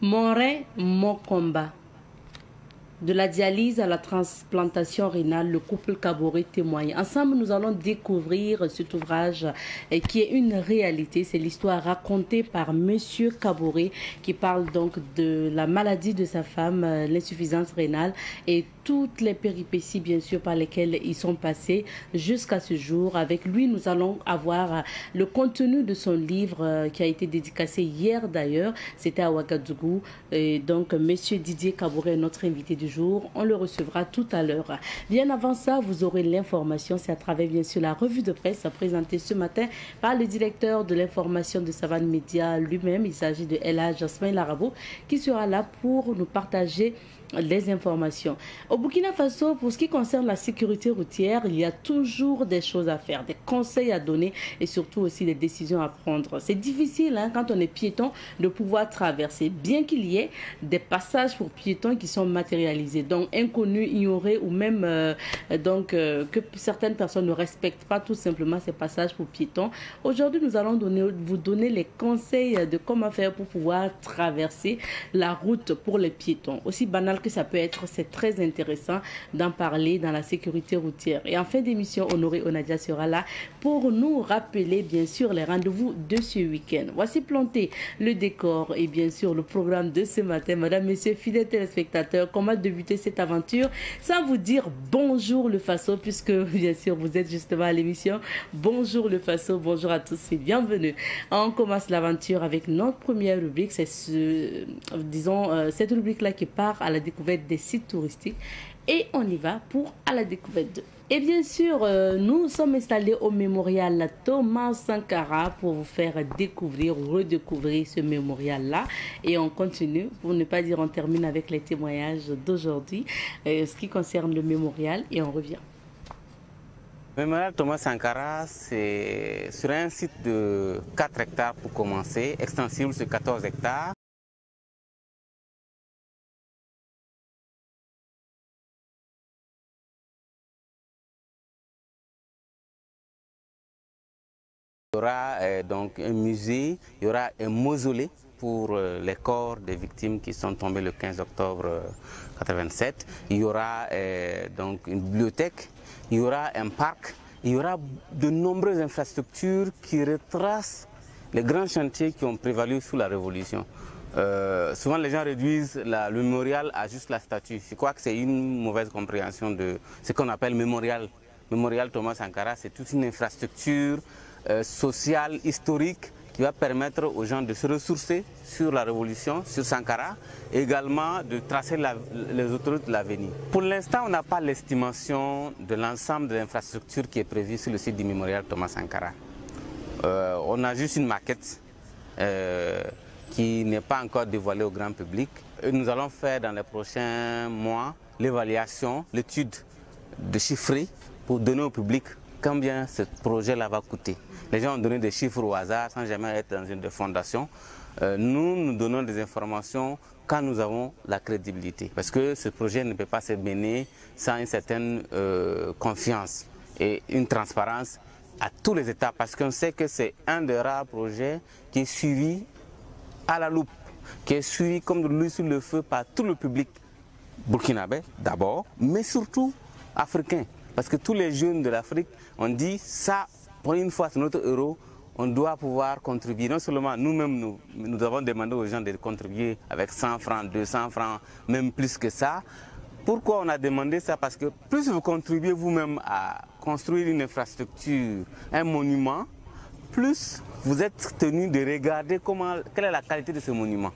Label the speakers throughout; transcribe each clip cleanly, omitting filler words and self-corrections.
Speaker 1: Mon rein, mon combat. De la dialyse à la transplantation rénale, le couple Kaboré témoigne. Ensemble, nous allons découvrir cet ouvrage qui est une réalité. C'est l'histoire racontée par Monsieur Kaboré qui parle donc de la maladie de sa femme, l'insuffisance rénale et toutes les péripéties bien sûr par lesquelles ils sont passés jusqu'à ce jour. Avec lui, nous allons avoir le contenu de son livre qui a été dédicacé hier d'ailleurs. C'était à Ouagadougou. Et donc, Monsieur Didier Kaboré est notre invité du jour. On le recevra tout à l'heure. Bien avant ça, vous aurez l'information. C'est à travers bien sûr la revue de presse présentée ce matin par le directeur de l'information de Savane Média lui-même. Il s'agit de Ella Jasmin Larabo qui sera là pour nous partager les informations. Au Burkina Faso, pour ce qui concerne la sécurité routière, il y a toujours des choses à faire, des conseils à donner et surtout aussi des décisions à prendre. C'est difficile quand on est piéton de pouvoir traverser, bien qu'il y ait des passages pour piétons qui sont matérialisés, donc inconnus, ignorés ou même que certaines personnes ne respectent pas tout simplement ces passages pour piétons. Aujourd'hui, nous allons vous donner les conseils de comment faire pour pouvoir traverser la route pour les piétons. Aussi banal que ça peut être, c'est très intéressant d'en parler dans la sécurité routière. Et en fin d'émission, Honoré Onadia sera là pour nous rappeler bien sûr les rendez-vous de ce week-end. Voici planté le décor et bien sûr le programme de ce matin. Madame, messieurs, fidèles téléspectateurs, comment débuter cette aventure sans vous dire bonjour le Faso, puisque bien sûr vous êtes justement à l'émission. Bonjour le Faso, bonjour à tous et bienvenue. On commence l'aventure avec notre première rubrique, c'est cette rubrique-là qui part à la découverte des sites touristiques et on y va pour à la découverte d'eux. Et bien sûr, nous sommes installés au mémorial Thomas Sankara pour vous faire découvrir ou redécouvrir ce mémorial-là. Et on continue, pour ne pas dire on termine avec les témoignages d'aujourd'hui, ce qui concerne le mémorial et on revient.
Speaker 2: Le mémorial Thomas Sankara, c'est sur un site de 4 hectares pour commencer, extensible sur 14 hectares. Il y aura donc un musée, il y aura un mausolée pour les corps des victimes qui sont tombées le 15 octobre 1987. Il y aura donc une bibliothèque, il y aura un parc, il y aura de nombreuses infrastructures qui retracent les grands chantiers qui ont prévalu sous la Révolution. Souvent les gens réduisent le mémorial à juste la statue. Je crois que c'est une mauvaise compréhension de ce qu'on appelle mémorial. Mémorial Thomas Sankara, c'est toute une infrastructure sociale, historique, qui va permettre aux gens de se ressourcer sur la révolution, sur Sankara, et également de tracer les autoroutes de l'avenir. Pour l'instant, on n'a pas l'estimation de l'ensemble de l'infrastructure qui est prévue sur le site du mémorial Thomas Sankara. On a juste une maquette qui n'est pas encore dévoilée au grand public. Et nous allons faire dans les prochains mois l'évaluation, l'étude de chiffrer pour donner au public combien ce projet-là va coûter. Les gens ont donné des chiffres au hasard sans jamais être dans une fondation. Nous donnons des informations quand nous avons la crédibilité. Parce que ce projet ne peut pas se mener sans une certaine confiance et une transparence à tous les étapes. Parce qu'on sait que c'est un des rares projets qui est suivi à la loupe, qui est suivi comme de l'huile sur le feu par tout le public burkinabé d'abord, mais surtout africain. Parce que tous les jeunes de l'Afrique ont dit ça, pour une fois, c'est notre euro, on doit pouvoir contribuer. Non seulement nous-mêmes, nous avons demandé aux gens de contribuer avec 100 francs, 200 francs, même plus que ça. Pourquoi on a demandé ça? Parce que plus vous contribuez vous-même à construire une infrastructure, un monument, plus vous êtes tenu de regarder quelle est la qualité de ce monument.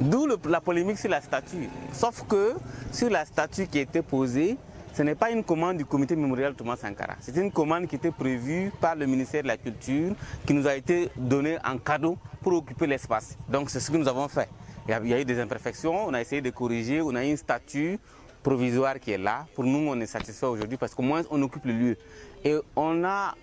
Speaker 2: D'où la polémique sur la statue. Sauf que sur la statue qui a été posée, ce n'est pas une commande du comité mémorial Thomas Sankara. C'est une commande qui était prévue par le ministère de la Culture, qui nous a été donnée en cadeau pour occuper l'espace. Donc c'est ce que nous avons fait. Il y a eu des imperfections, on a essayé de corriger, on a eu une statue provisoire qui est là. Pour nous, on est satisfait aujourd'hui parce qu'au moins on occupe le lieu. Et on a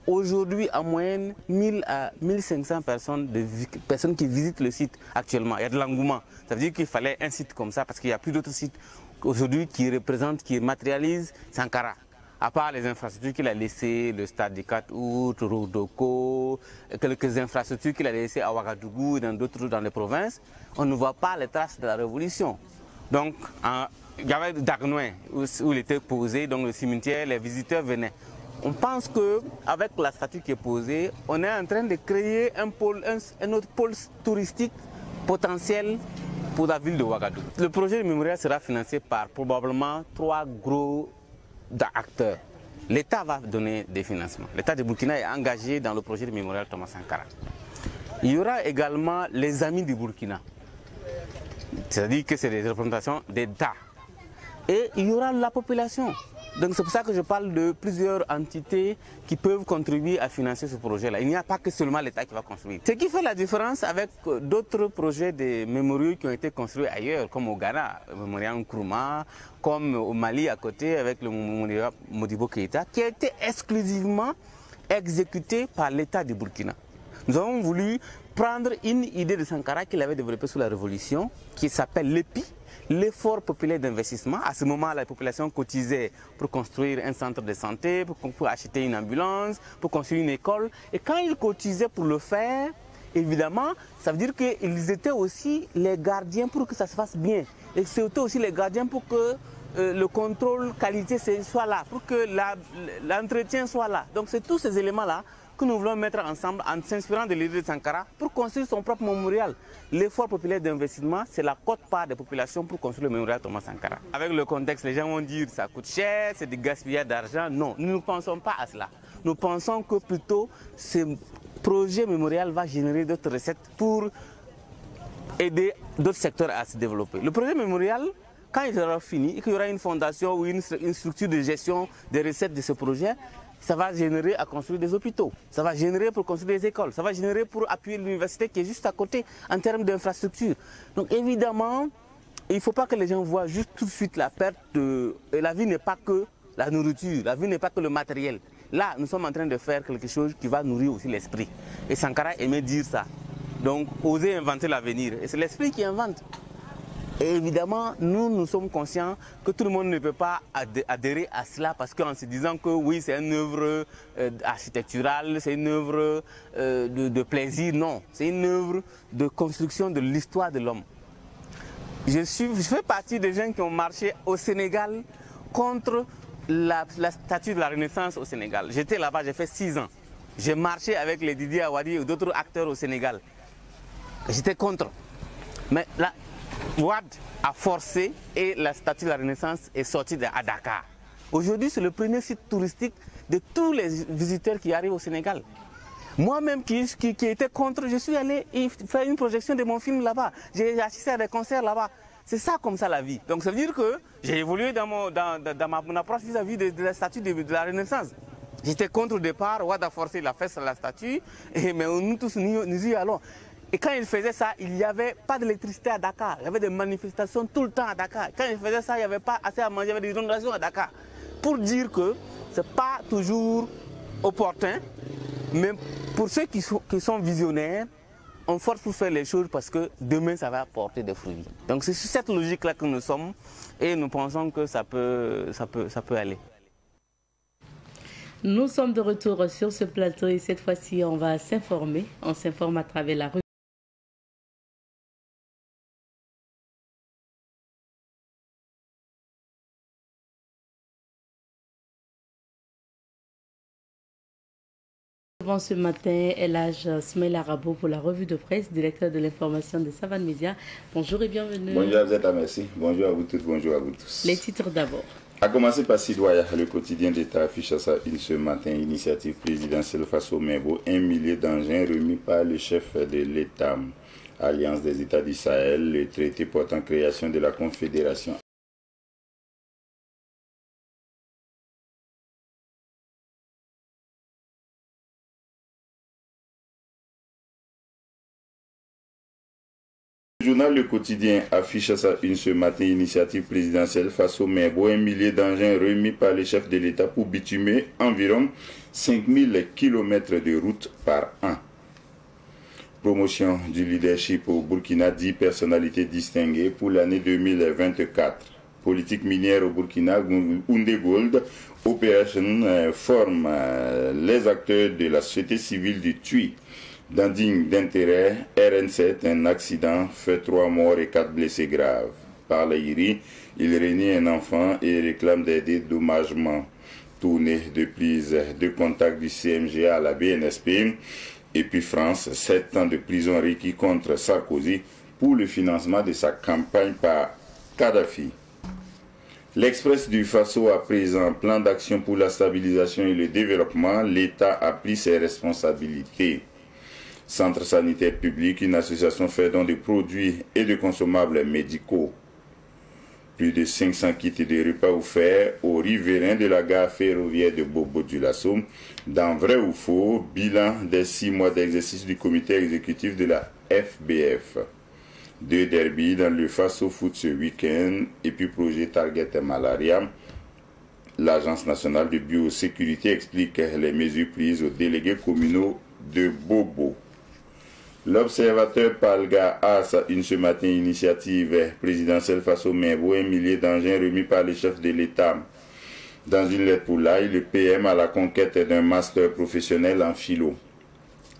Speaker 2: aujourd'hui en moyenne 1000 à 1500 personnes qui visitent le site actuellement. Il y a de l'engouement. Ça veut dire qu'il fallait un site comme ça parce qu'il n'y a plus d'autres sites aujourd'hui qui représentent, qui matérialisent Sankara. à part les infrastructures qu'il a laissées, le stade des 4 août, Rodoko, quelques infrastructures qu'il a laissées à Ouagadougou et dans d'autres dans les provinces, on ne voit pas les traces de la révolution. Donc, il y avait Dagnouin où il était posé, donc le cimetière, les visiteurs venaient. On pense qu'avec la statue qui est posée, on est en train de créer un autre pôle touristique potentiel pour la ville de Ouagadougou. Le projet de mémorial sera financé par probablement 3 gros acteurs. L'État va donner des financements. L'État de Burkina est engagé dans le projet de mémorial Thomas Sankara. Il y aura également les amis du Burkina. C'est-à-dire que c'est des représentations d'État. Et il y aura la population. Donc c'est pour ça que je parle de plusieurs entités qui peuvent contribuer à financer ce projet-là. Il n'y a pas que seulement l'État qui va construire. Ce qui fait la différence avec d'autres projets de mémoriaux qui ont été construits ailleurs, comme au Ghana, le mémorial Nkrumah, comme au Mali à côté avec le mémorial Modibo Keïta, qui a été exclusivement exécuté par l'État du Burkina. Nous avons voulu prendre une idée de Sankara qu'il avait développée sous la Révolution, qui s'appelle l'EPI, l'effort populaire d'investissement. À ce moment, la population cotisait pour construire un centre de santé, pour acheter une ambulance, pour construire une école. Et quand ils cotisaient pour le faire, évidemment, ça veut dire qu'ils étaient aussi les gardiens pour que ça se fasse bien. Et c'était aussi les gardiens pour que le contrôle qualité soit là, pour que l'entretien soit là. Donc c'est tous ces éléments-là que nous voulons mettre ensemble en s'inspirant de l'idée de Sankara pour construire son propre mémorial. L'effort populaire d'investissement, c'est la quote-part des populations pour construire le mémorial Thomas Sankara. Avec le contexte, les gens vont dire que ça coûte cher, c'est du gaspillage d'argent. Non, nous ne pensons pas à cela. Nous pensons que plutôt ce projet mémorial va générer d'autres recettes pour aider d'autres secteurs à se développer. Le projet mémorial, quand il sera fini et qu'il y aura une fondation ou une structure de gestion des recettes de ce projet, ça va générer à construire des hôpitaux, ça va générer pour construire des écoles, ça va générer pour appuyer l'université qui est juste à côté en termes d'infrastructures. Donc évidemment, il ne faut pas que les gens voient juste tout de suite la perte de... Et la vie n'est pas que la nourriture, la vie n'est pas que le matériel. Là, nous sommes en train de faire quelque chose qui va nourrir aussi l'esprit. Et Sankara aimait dire ça. Donc, oser inventer l'avenir. Et c'est l'esprit qui invente. Et évidemment, nous sommes conscients que tout le monde ne peut pas adhérer à cela parce qu'en se disant que oui, c'est une œuvre architecturale, c'est une œuvre de plaisir. Non, c'est une œuvre de construction de l'histoire de l'homme. Je fais partie des gens qui ont marché au Sénégal contre la statue de la Renaissance au Sénégal. J'étais là-bas, j'ai fait 6 ans. J'ai marché avec les Didier Awadi et d'autres acteurs au Sénégal. J'étais contre. Mais là, Ouad a forcé et la statue de la Renaissance est sortie à Dakar. Aujourd'hui, c'est le premier site touristique de tous les visiteurs qui arrivent au Sénégal. Moi-même qui était contre, je suis allé faire une projection de mon film là-bas. J'ai assisté à des concerts là-bas. C'est ça comme ça la vie. Donc ça veut dire que j'ai évolué dans mon approche vis-à-vis de la statue de la Renaissance. J'étais contre au départ, Ouad a forcé la fesse à la statue, mais nous tous nous y allons. Et quand il faisait ça, il n'y avait pas d'électricité à Dakar. Il y avait des manifestations tout le temps à Dakar. Quand il faisait ça, il n'y avait pas assez à manger, il y avait des inondations à Dakar. Pour dire que ce n'est pas toujours opportun, mais pour ceux qui sont visionnaires, on force pour faire les choses parce que demain, ça va apporter des fruits. Donc c'est sur cette logique-là que nous sommes et nous pensons que ça peut aller.
Speaker 1: Nous sommes de retour sur ce plateau et cette fois-ci, on va s'informer. On s'informe à travers la rue. Ce matin, Elhadj Smaïl Arabo pour la revue de presse, directeur de l'information de Savane Média. Bonjour et bienvenue.
Speaker 3: Bonjour à vous, merci. Bonjour à vous toutes, bonjour à vous tous.
Speaker 1: Les titres d'abord.
Speaker 3: A commencer par Sidoya, le quotidien d'État affiche à sa une ce matin, initiative présidentielle face au Membo, 1 millier d'engins remis par le chef de l'État. Alliance des États du Sahel, le traité portant création de la Confédération. Le journal Le Quotidien affiche à sa une ce matin, initiative présidentielle face au Membo, 1 millier d'engins remis par le chef de l'État pour bitumer environ 5000 km de route par an. Promotion du leadership au Burkina, 10 personnalités distinguées pour l'année 2024. politique minière au Burkina, Oundé Gold Operation, forme les acteurs de la société civile du TUI. D'indigne d'intérêt, RN7, un accident fait 3 morts et 4 blessés graves. Par l'Aïri, il renie un enfant et réclame des dédommagements. Tournée de prise de contact du CMG à la BNSP. Et puis France, 7 ans de prison requis contre Sarkozy pour le financement de sa campagne par Kadhafi. L'Express du Faso à présent, plan d'action pour la stabilisation et le développement, l'État a pris ses responsabilités. Centre sanitaire public, une association fait don de produits et de consommables médicaux. Plus de 500 kits de repas offerts aux riverains de la gare ferroviaire de Bobo-Dioulasso. Dans Vrai ou Faux, bilan des 6 mois d'exercice du comité exécutif de la FBF. 2 derbies dans le Faso Foot ce week-end et puis projet Target Malaria. L'Agence nationale de biosécurité explique les mesures prises aux délégués communaux de Bobo. L'observateur Palga a une ce matin initiative présidentielle face au Menbo, 1 millier d'engins remis par les chefs de l'État. Dans une lettre pour l'AI, le PM à la conquête d'un master professionnel en philo.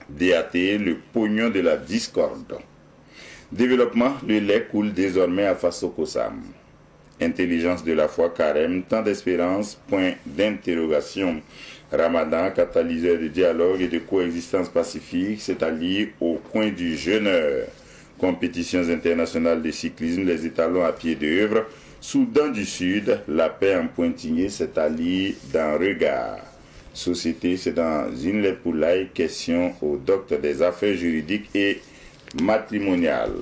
Speaker 3: DAT, le pognon de la discorde. Développement, le lait coule désormais à Faso Kossam. Intelligence de la foi carême, temps d'espérance, point d'interrogation. Ramadan, catalyseur de dialogue et de coexistence pacifique, c'est-à-dire au coin du jeûneur. Compétitions internationales de cyclisme, les étalons à pied d'œuvre. Soudan du Sud, la paix en pointillé, c'est-à-dire dans Regard. Société, c'est dans une lettre pour l'AI, question au docteur des affaires juridiques et matrimoniales.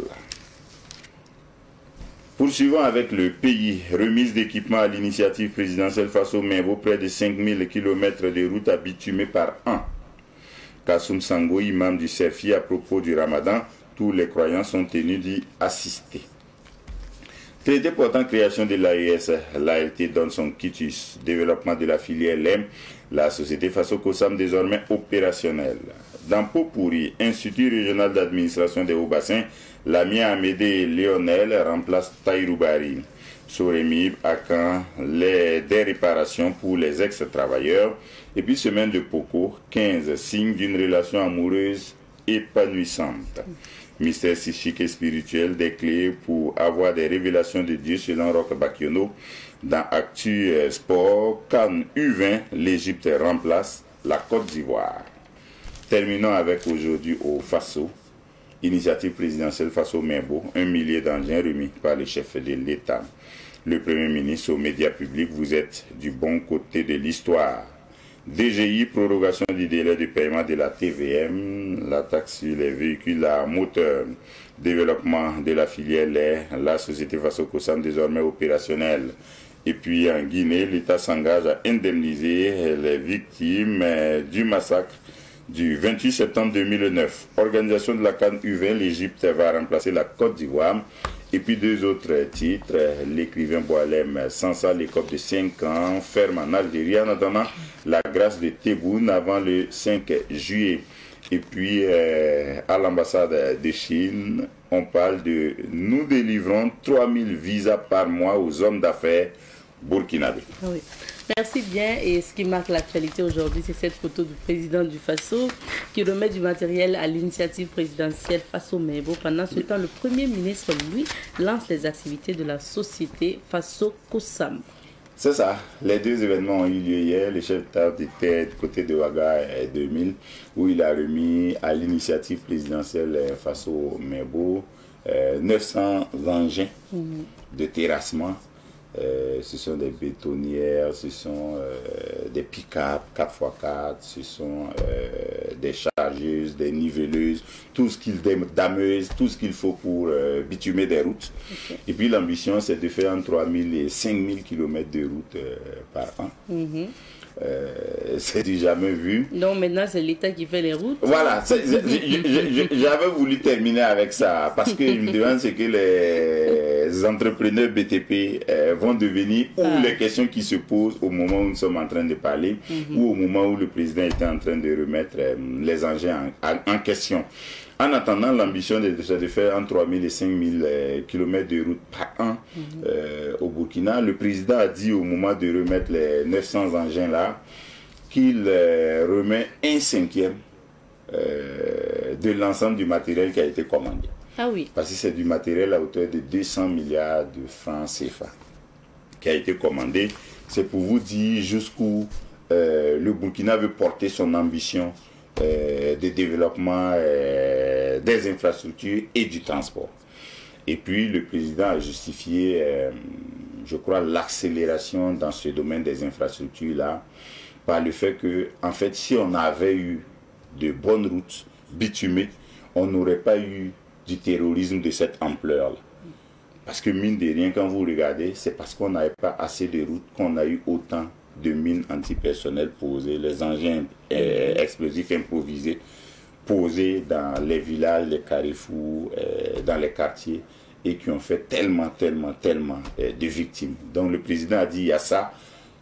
Speaker 3: Poursuivons avec le pays. Remise d'équipements à l'initiative présidentielle face au Menbo, près de 5000 km de routes à bitumées par an. Kassoum Sango, imam du Serfi, à propos du Ramadan, tous les croyants sont tenus d'y assister. Traité portant création de l'AES, l'ALT donne son quitus. Développement de la filière LEM, la société Faso Kossam désormais opérationnelle. Dans Popouri, Institut régional d'administration des hauts-bassins, Lamia Amédée Léonel remplace Taïroubari. Soremib à Caen, des réparations pour les ex-travailleurs. Et puis semaine de Poco, 15 signes d'une relation amoureuse épanouissante. Mystère psychique et spirituel, des clés pour avoir des révélations de Dieu selon Roch Bakiono. Dans Actu Sport, CAN U20, l'Égypte remplace la Côte d'Ivoire. Terminons avec aujourd'hui au Faso. Initiative présidentielle face au Menbo, 1 millier d'engins remis par les chefs de l'État. Le Premier ministre aux médias publics, vous êtes du bon côté de l'histoire. DGI, prorogation du délai de paiement de la TVM, la taxe sur les véhicules à moteur, développement de la filière lait, la société Faso Kossam désormais opérationnelle. Et puis en Guinée, l'État s'engage à indemniser les victimes du massacre du 28 septembre 2009. Organisation de la CAN U20, l'Égypte va remplacer la Côte d'Ivoire. Et puis 2 autres titres, l'écrivain Boalem Sansa, l'écope de 5 ans, ferme en Algérie en attendant la grâce de Tebboune avant le 5 juillet. Et puis à l'ambassade de Chine, on parle de « Nous délivrons 3000 visas par mois aux hommes d'affaires burkinabés ».
Speaker 1: Oui. Merci bien. Et ce qui marque l'actualité aujourd'hui, c'est cette photo du président du Faso qui remet du matériel à l'initiative présidentielle Faso Menbo. Pendant ce temps, le Premier ministre, lui, lance les activités de la société Faso Kossam.
Speaker 3: C'est ça. Les 2 événements ont eu lieu hier. Le chef d'État était du côté de Ouaga 2000, où il a remis à l'initiative présidentielle Faso Menbo 900 engins de terrassement. Ce sont des bétonnières, ce sont des pick-up 4x4, ce sont des chargeuses, des niveleuses, tout ce qu'il dameuses, tout ce qu'il faut pour bitumer des routes. Okay. Et puis l'ambition, c'est de faire entre 3000 et 5000 km de route par an. C'est du jamais vu.
Speaker 1: Donc maintenant, c'est l'État qui fait les routes.
Speaker 3: Voilà, j'avais voulu terminer avec ça, parce que je me demande ce que les entrepreneurs BTP vont devenir, ou les questions qui se posent au moment où nous sommes en train de parler, ou au moment où le président était en train de remettre les engins en question. En attendant, l'ambition c'est de faire entre 3 000 et 5 000 km de route par an au Burkina. Le président a dit au moment de remettre les 900 engins là, qu'il remet 1/5 de l'ensemble du matériel qui a été commandé.
Speaker 1: Ah oui.
Speaker 3: Parce que c'est du matériel à hauteur de 200 milliards de francs CFA qui a été commandé. C'est pour vous dire jusqu'où le Burkina veut porter son ambition de développement des infrastructures et du transport. Et puis le président a justifié, je crois, l'accélération dans ce domaine des infrastructures-là par le fait que, en fait, si on avait eu de bonnes routes bitumées, on n'aurait pas eu du terrorisme de cette ampleur-là. Parce que mine de rien, quand vous regardez, c'est parce qu'on n'avait pas assez de routes qu'on a eu autant de mines antipersonnelles posées, les engins explosifs improvisés posés dans les villages, les carrefours, dans les quartiers, et qui ont fait tellement de victimes. Donc le président a dit, il y a ça.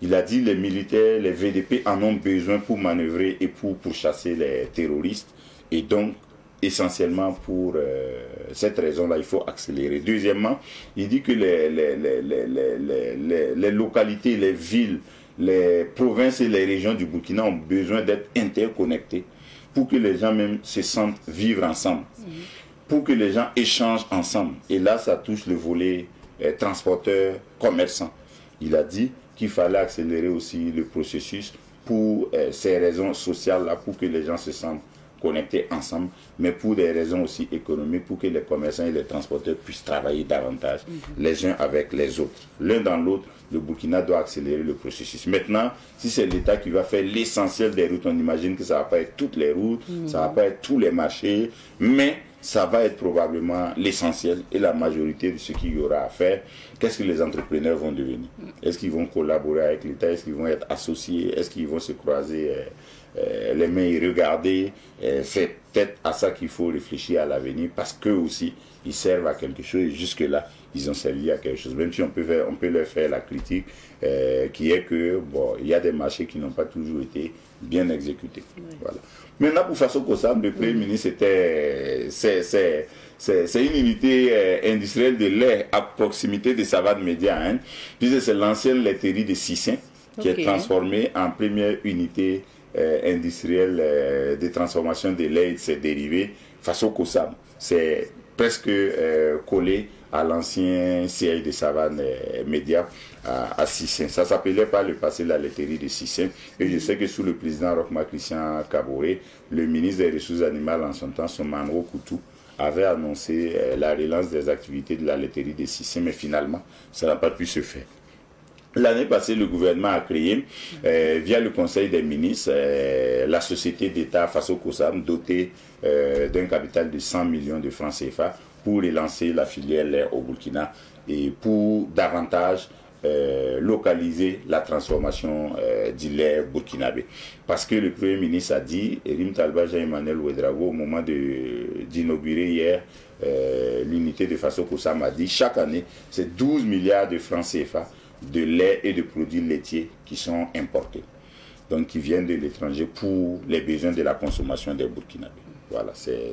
Speaker 3: Il a dit les militaires, les VDP en ont besoin pour manœuvrer et pour pourchasser les terroristes. Et donc, essentiellement pour cette raison-là, il faut accélérer. Deuxièmement, il dit que les localités, les villes, les provinces et les régions du Burkina ont besoin d'être interconnectées pour que les gens même se sentent vivre ensemble, pour que les gens échangent ensemble. Et là, ça touche le volet transporteur, commerçant. Il a dit qu'il fallait accélérer aussi le processus pour ces raisons sociales-là, pour que les gens se sentent connectés ensemble, mais pour des raisons aussi économiques, pour que les commerçants et les transporteurs puissent travailler davantage les uns avec les autres. L'un dans l'autre, le Burkina doit accélérer le processus. Maintenant, si c'est l'État qui va faire l'essentiel des routes, on imagine que ça ne va pas être toutes les routes, ça ne va pas être tous les marchés, mais ça va être probablement l'essentiel et la majorité de ce qu'il y aura à faire. Qu'est-ce que les entrepreneurs vont devenir? Est-ce qu'ils vont collaborer avec l'État? Est-ce qu'ils vont être associés? Est-ce qu'ils vont se croiser les mains et regarder? C'est peut-être à ça qu'il faut réfléchir à l'avenir, parce qu'eux aussi, ils servent à quelque chose, et jusque-là, ils ont servi à quelque chose. Même si on peut leur faire la critique, qui est que, bon, il y a des marchés qui n'ont pas toujours été bien exécutés. Oui. Voilà. Maintenant, pour Faso Kossam, le Premier ministre, c'est une unité industrielle de lait à proximité de Savane Média, hein, puisque c'est l'ancienne laiterie de Sissin qui est transformée en première unité industrielle de transformation de lait et de ses dérivés, Faso Kossam. C'est presque collé à l'ancien siège de Savane Média à Sissin. Ça s'appelait par le passé la laiterie de Sissin. Et je sais que sous le président Rochma Christian Kaboré, le ministre des Ressources animales en son temps, Somanro Koutou, avait annoncé la relance des activités de la laiterie de Sissin, mais finalement, ça n'a pas pu se faire. L'année passée, le gouvernement a créé, via le Conseil des ministres, la société d'État Faso Kossam, dotée d'un capital de 100 millions de francs CFA pour relancer la filière lait au Burkina et pour davantage localiser la transformation du lait burkinabé. Parce que le Premier ministre a dit, Rim Talba Jean-Emmanuel Ouedraogo, au moment d'inaugurer hier l'unité de Faso Kossam, a dit chaque année, c'est 12 milliards de francs CFA de lait et de produits laitiers qui sont importés, donc qui viennent de l'étranger pour les besoins de la consommation des Burkinabés. Voilà, c'est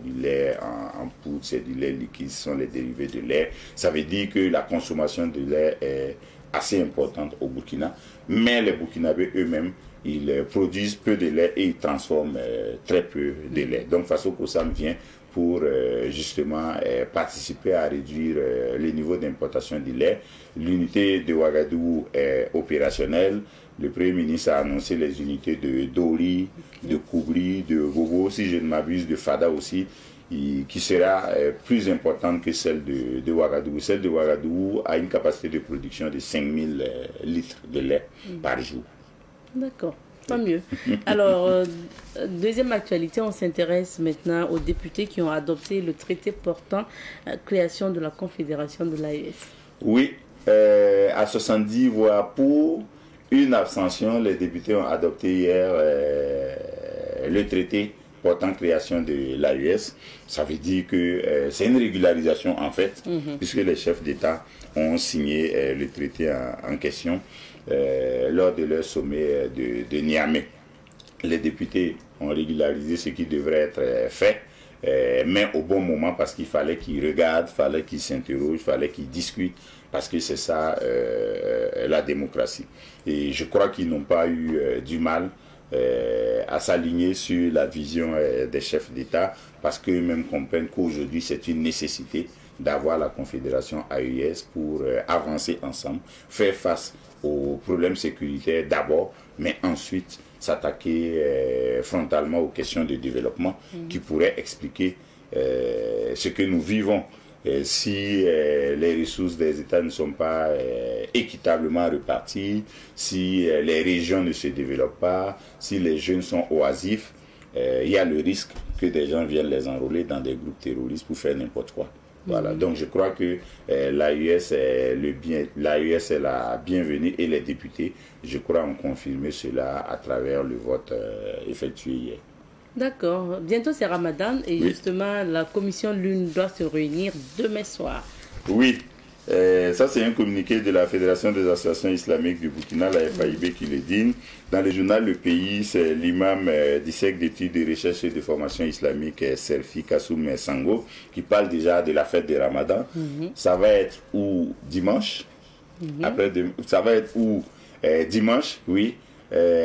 Speaker 3: du lait en poudre, c'est du lait liquide, ce sont les dérivés de lait. Ça veut dire que la consommation de lait est assez importante au Burkina, mais les Burkinabés eux-mêmes, ils produisent peu de lait et ils transforment très peu de lait. Donc Faso Kossam vient pour justement participer à réduire les niveaux d'importation du lait. L'unité de Ouagadougou est opérationnelle. Le Premier ministre a annoncé les unités de Dori, de Koubri, de Gogo, si je ne m'abuse, de Fada aussi, qui sera plus importante que celle de Ouagadougou. Celle de Ouagadougou a une capacité de production de 5000 litres de lait par jour.
Speaker 1: D'accord. Tant mieux. Alors, deuxième actualité, on s'intéresse maintenant aux députés qui ont adopté le traité portant création de la Confédération de l'AES.
Speaker 3: Oui, à 70 voix pour, une abstention, les députés ont adopté hier le traité portant création de l'AES. Ça veut dire que c'est une régularisation en fait, puisque les chefs d'État ont signé le traité en question. Lors de leur sommet de Niamey. Les députés ont régularisé ce qui devrait être fait mais au bon moment, parce qu'il fallait qu'ils regardent, fallait qu'ils s'interrogent, fallait qu'ils discutent, parce que c'est ça la démocratie. Et je crois qu'ils n'ont pas eu du mal à s'aligner sur la vision des chefs d'État, parce qu'eux-mêmes comprennent qu'aujourd'hui c'est une nécessité d'avoir la Confédération AES pour avancer ensemble, faire face aux problèmes sécuritaires d'abord, mais ensuite s'attaquer frontalement aux questions de développement qui pourraient expliquer ce que nous vivons. Si les ressources des États ne sont pas équitablement reparties, si les régions ne se développent pas, si les jeunes sont oisifs, il y a le risque que des gens viennent les enrôler dans des groupes terroristes pour faire n'importe quoi. Voilà, donc je crois que l'AES est la bienvenue et les députés, je crois, ont confirmé cela à travers le vote effectué hier.
Speaker 1: D'accord. Bientôt c'est Ramadan et justement la commission Lune doit se réunir demain soir.
Speaker 3: Oui, ça c'est un communiqué de la Fédération des associations islamiques du Burkina, la FAIB, qui le dit. Dans le journal Le Pays, c'est l'imam du cercle d'études de recherche et de formation islamique, Serfi Kassoum Sango, qui parle déjà de la fête de Ramadan. Ça va être où dimanche, ça va être où dimanche, oui,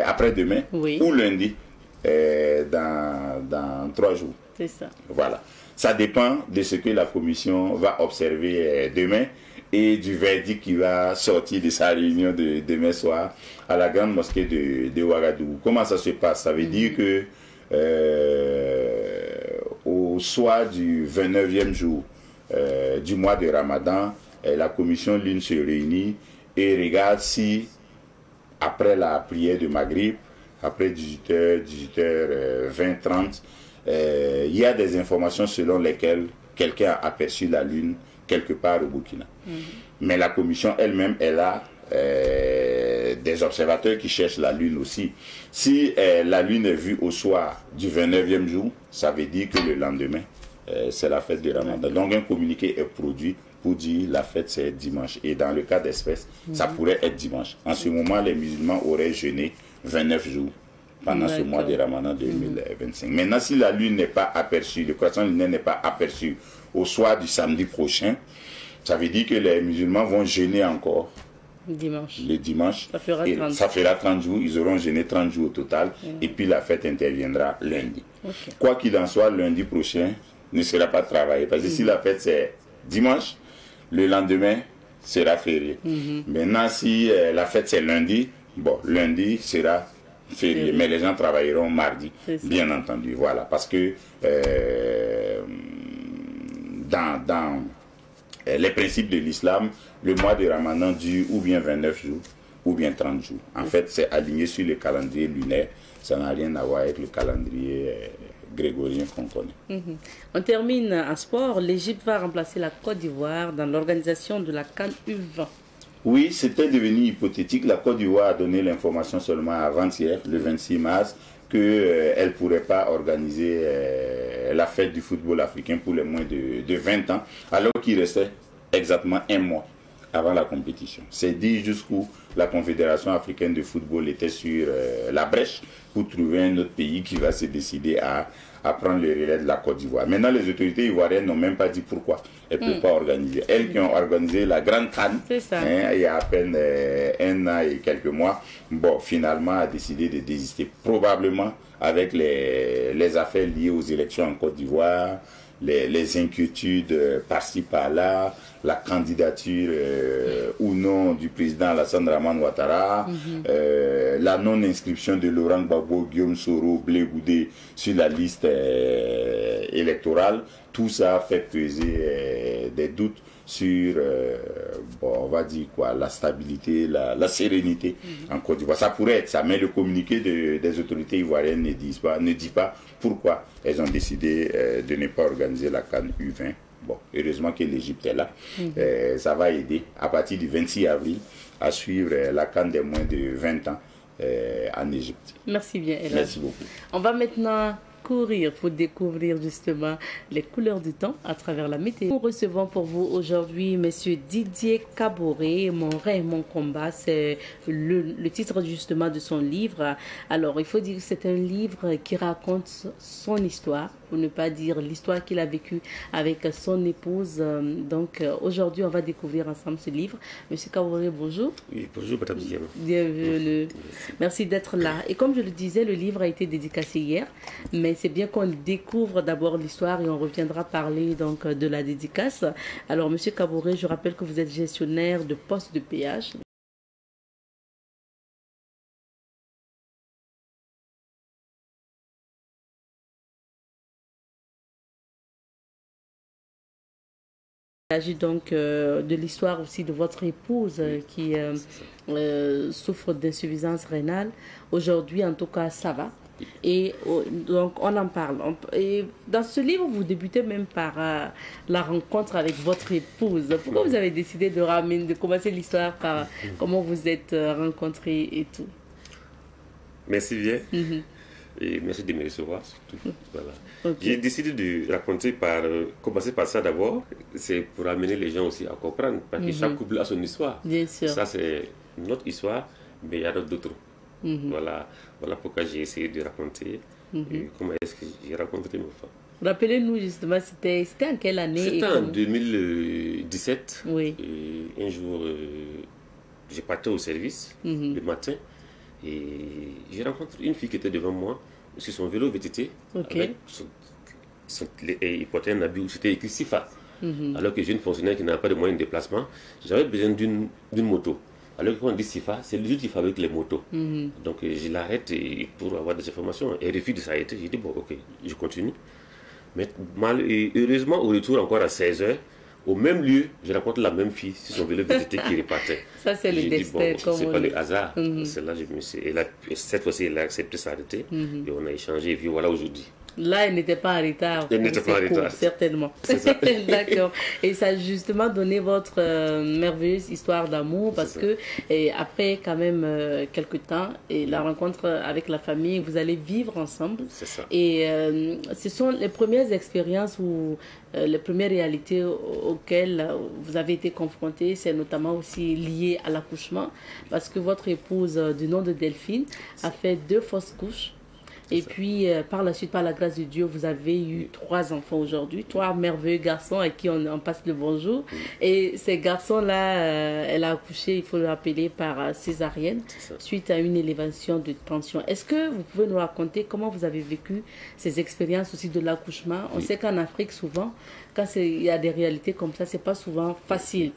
Speaker 3: après-demain, ou lundi. Dans 3 jours.
Speaker 1: C'est ça.
Speaker 3: Voilà. Ça dépend de ce que la commission va observer demain et du verdict qui va sortir de sa réunion de demain soir à la grande mosquée de Ouagadougou. Comment ça se passe? Ça veut dire que au soir du 29e jour du mois de Ramadan, la commission Lune se réunit et regarde si, après la prière de Maghrib, après 18h, 18h20, 30, il y a des informations selon lesquelles quelqu'un a aperçu la Lune quelque part au Burkina. Mais la commission elle-même, elle a des observateurs qui cherchent la Lune aussi. Si la Lune est vue au soir du 29e jour, ça veut dire que le lendemain, c'est la fête de Ramadan. Donc un communiqué est produit pour dire la fête c'est dimanche. Et dans le cas d'espèce, ça pourrait être dimanche. En ce moment, les musulmans auraient jeûné 29 jours pendant ce mois de Ramadan 2025. Maintenant, si la lune n'est pas aperçue, le croissant lunaire n'est pas aperçu au soir du samedi prochain, ça veut dire que les musulmans vont jeûner encore le dimanche. Ça fera 30 jours, ils auront jeûné 30 jours au total, et puis la fête interviendra lundi. Quoi qu'il en soit, lundi prochain ne sera pas travaillé, parce que si la fête c'est dimanche, le lendemain sera férié. Maintenant, si la fête c'est lundi, bon, lundi sera férié, mais les gens travailleront mardi, bien entendu. Voilà, parce que dans les principes de l'islam, le mois de Ramadan dure ou bien 29 jours, ou bien 30 jours. En fait, c'est aligné sur le calendrier lunaire. Ça n'a rien à voir avec le calendrier grégorien qu'on connaît.
Speaker 1: On termine en sport. L'Égypte va remplacer la Côte d'Ivoire dans l'organisation de la CAN U20.
Speaker 3: Oui, c'était devenu hypothétique. La Côte d'Ivoire a donné l'information seulement avant-hier, le 26 mars, qu'elle ne pourrait pas organiser la fête du football africain pour les moins de 20 ans, alors qu'il restait exactement un mois avant la compétition. C'est dit jusqu'où la Confédération africaine de football était sur la brèche pour trouver un autre pays qui va se décider à prendre le relais de la Côte d'Ivoire. Maintenant, les autorités ivoiriennes n'ont même pas dit pourquoi elles ne peuvent pas organiser. Elles qui ont organisé la grande CAN, il y a à peine un an et quelques mois, bon, finalement a décidé de désister. Probablement avec les affaires liées aux élections en Côte d'Ivoire, les inquiétudes par-ci par-là, la candidature ou non du président Alassane Dramane Ouattara, la non-inscription de Laurent Gbagbo, Guillaume Soro, Blé Goudé sur la liste électorale. Tout ça a fait peser des doutes sur, bon, on va dire quoi, la stabilité, la sérénité en Côte d'Ivoire. Ça pourrait être ça, mais le communiqué des autorités ivoiriennes ne dit pas pourquoi elles ont décidé de ne pas organiser la CAN U20. Bon, heureusement que l'Égypte est là. Ça va aider à partir du 26 avril à suivre la CAN des moins de 20 ans en Égypte.
Speaker 1: Merci bien, Elhadj.
Speaker 3: Merci beaucoup.
Speaker 1: On va maintenant courir pour découvrir justement les couleurs du temps à travers la météo. Nous recevons pour vous aujourd'hui Monsieur Didier Kaboré, Mon rêve, mon combat. C'est le titre justement de son livre. Alors, il faut dire que c'est un livre qui raconte son histoire pour ne pas dire l'histoire qu'il a vécue avec son épouse. Donc aujourd'hui, on va découvrir ensemble ce livre. Monsieur Kaboré, bonjour.
Speaker 4: Oui, bonjour, madame Diam.
Speaker 1: Bienvenue. Merci d'être là. Et comme je le disais, le livre a été dédicacé hier, mais c'est bien qu'on découvre d'abord l'histoire et on reviendra parler donc de la dédicace. Alors, monsieur Kaboré, je rappelle que vous êtes gestionnaire de poste de péage. Il s'agit donc de l'histoire aussi de votre épouse qui souffre d'insuffisance rénale. Aujourd'hui, en tout cas, ça va. Et donc, on en parle. Et dans ce livre, vous débutez même par la rencontre avec votre épouse. Pourquoi vous avez décidé de commencer l'histoire par comment vous êtes rencontrés et tout?
Speaker 4: Merci bien. Et merci de me recevoir surtout. Voilà.
Speaker 1: Okay.
Speaker 4: J'ai décidé de raconter commencer par ça d'abord. C'est pour amener les gens aussi à comprendre. Parce que chaque couple a son histoire.
Speaker 1: Bien sûr.
Speaker 4: Ça, c'est notre histoire, mais il y a d'autres. Voilà pourquoi j'ai essayé de raconter comment est-ce que j'ai rencontré ma femme.
Speaker 1: Rappelez-nous justement, c'était en quelle année?
Speaker 4: C'était en 2017.
Speaker 1: Oui.
Speaker 4: Et un jour, j'ai parti au service le matin. Et j'ai rencontré une fille qui était devant moi sur son vélo VTT.
Speaker 1: Okay.
Speaker 4: Il portait un habit où c'était écrit SIFA. Alors que j'ai une fonctionnaire qui n'a pas de moyens de déplacement, j'avais besoin d'une moto. Alors que quand on dit SIFA, c'est lui qui fabrique les motos. Donc je l'arrête pour avoir des informations. Elle refuse de s'arrêter. J'ai dit bon, ok, je continue. Mais heureusement, au retour, encore à 16h, au même lieu, je rencontre la même fille sur son vélo VTT qui repartait.
Speaker 1: Ça, c'est le destin.
Speaker 4: Bon, c'est pas le hasard. C'est là que je me suis... cette fois-ci, elle a accepté de s'arrêter. Et on a échangé. Et puis voilà aujourd'hui.
Speaker 1: Là, elle n'était pas en retard.
Speaker 4: Elle n'était pas en retard.
Speaker 1: Certainement. D'accord. Et ça a justement donné votre merveilleuse histoire d'amour parce que après quand même quelques temps et la rencontre avec la famille, vous allez vivre ensemble.
Speaker 4: C'est ça.
Speaker 1: Et ce sont les premières expériences ou les premières réalités auxquelles vous avez été confrontés. C'est notamment aussi lié à l'accouchement parce que votre épouse du nom de Delphine a fait 2 fausses couches. Et puis, par la suite, par la grâce de Dieu, vous avez eu 3 enfants aujourd'hui, 3 merveilleux garçons à qui on passe le bonjour. Et ces garçons-là, elle a accouché, il faut le rappeler, par césarienne, suite à une élévation de tension. Est-ce que vous pouvez nous raconter comment vous avez vécu ces expériences aussi de l'accouchement? On sait qu'en Afrique, souvent, quand il y a des réalités comme ça, c'est pas souvent facile.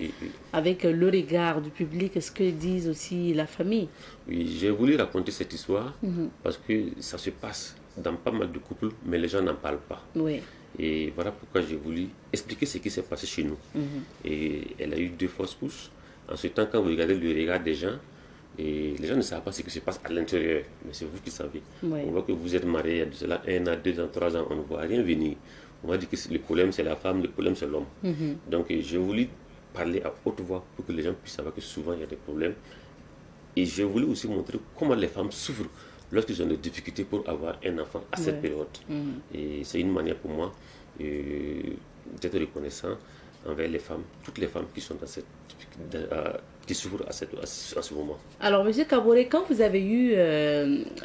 Speaker 1: Avec le regard du public, ce que disent aussi la famille.
Speaker 4: Oui, j'ai voulu raconter cette histoire parce que ça se passe dans pas mal de couples, mais les gens n'en parlent pas.
Speaker 1: Oui.
Speaker 4: Et voilà pourquoi j'ai voulu expliquer ce qui s'est passé chez nous. Et elle a eu 2 fausses couches. En ce temps, quand vous regardez le regard des gens, et les gens ne savent pas ce qui se passe à l'intérieur, mais c'est vous qui savez. On voit que vous êtes mariés il y a de cela 1 an, 2 ans, 3 ans, on ne voit rien venir. On va dire que le problème c'est la femme, le problème c'est l'homme. Donc j'ai voulu parler à haute voix pour que les gens puissent savoir que souvent il y a des problèmes. Et j'ai voulu aussi montrer comment les femmes souffrent lorsqu'ils ont des difficultés pour avoir un enfant à cette période. Et c'est une manière pour moi d'être reconnaissant envers les femmes, toutes les femmes qui sont dans cette qui souffrent à ce moment.
Speaker 1: Alors, monsieur Kaboré, quand vous avez eu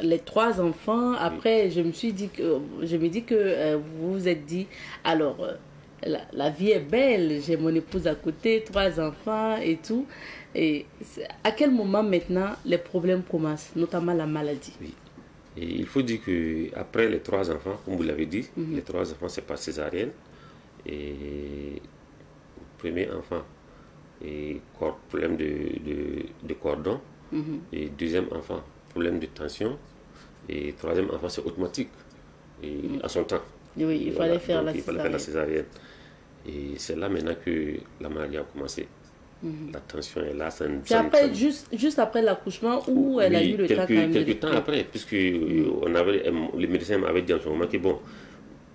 Speaker 1: les 3 enfants, après, je me dis que vous vous êtes dit, alors, la vie est belle, j'ai mon épouse à côté, 3 enfants et tout. Et à quel moment maintenant les problèmes commencent, notamment la maladie?
Speaker 4: Oui. Et il faut dire qu'après les 3 enfants, comme vous l'avez dit, les 3 enfants c'est par césarienne. Et le premier enfant, et problème de cordon. Et deuxième enfant, problème de tension. Et troisième enfant, c'est automatique. Et à son temps.
Speaker 1: Oui, il fallait faire
Speaker 4: la césarienne. Et c'est là maintenant que la maladie a commencé. La tension est là.
Speaker 1: C'est après, juste après l'accouchement où elle a eu le cas quand même.
Speaker 4: Quelques temps après, puisque les médecins m'avaient dit en ce moment que bon,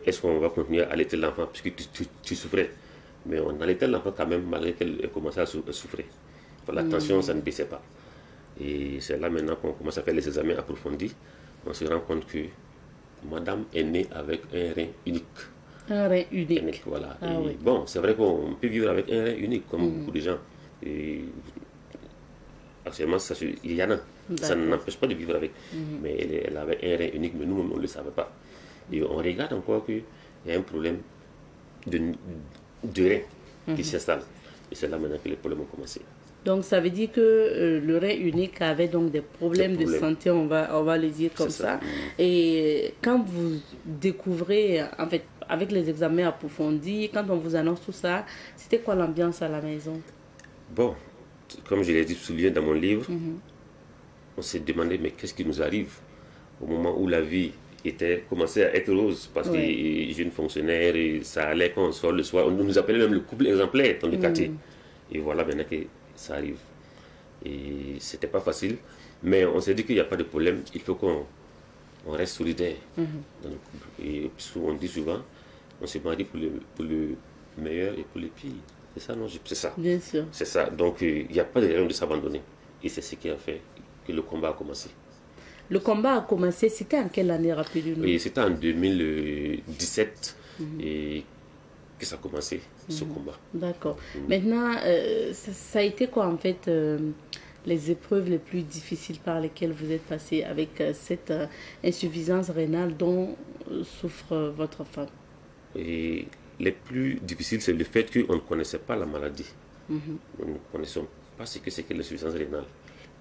Speaker 4: est-ce qu'on va continuer à allaiter l'enfant puisque tu souffrais. Mais on allaitait l'enfant quand même malgré qu'elle commençait à souffrir. La tension, ça ne baissait pas. Et c'est là maintenant qu'on commence à faire les examens approfondis. On se rend compte que madame est née avec un rein unique.
Speaker 1: Un rein unique.
Speaker 4: Voilà. Bon, c'est vrai qu'on peut vivre avec un rein unique, comme beaucoup de gens. Et actuellement, il y en a. Ça n'empêche pas de vivre avec. Mais elle avait un rein unique, mais nous-mêmes, on ne le savait pas. Et on regarde encore que il y a un problème de rein qui s'installe. Et c'est là maintenant que les problèmes ont commencé.
Speaker 1: Donc ça veut dire que le rein unique avait donc des problèmes de santé, on va le dire comme ça. Et quand vous découvrez, en fait, avec les examens approfondis, quand on vous annonce tout ça, c'était quoi l'ambiance à la maison?
Speaker 4: Bon, comme je l'ai dit souligné dans mon livre, on s'est demandé mais qu'est-ce qui nous arrive au moment où la vie commençait à être rose, parce que jeune fonctionnaire, et ça allait quand on sort le soir, on nous appelait même le couple exemplaire dans le quartier. Et voilà maintenant que ça arrive. Et c'était pas facile, mais on s'est dit qu'il n'y a pas de problème, il faut qu'on reste solidaire dans le couple. Et on dit souvent, on se marie pour le meilleur et pour le pire. C'est ça, non? C'est ça.
Speaker 1: Bien sûr.
Speaker 4: C'est ça. Donc il n'y a pas de raison de s'abandonner. Et c'est ce qui a fait que le combat a commencé.
Speaker 1: Le combat a commencé, c'était en quelle année, rappelez-nous?
Speaker 4: Oui, c'était en 2017 et que ça a commencé, ce combat.
Speaker 1: D'accord. Maintenant, ça a été quoi en fait les épreuves les plus difficiles par lesquelles vous êtes passé avec cette insuffisance rénale dont souffre votre femme?
Speaker 4: Et les plus difficiles, c'est le fait qu'on ne connaissait pas la maladie. Nous ne connaissions pas ce que c'est que l'insuffisance rénale.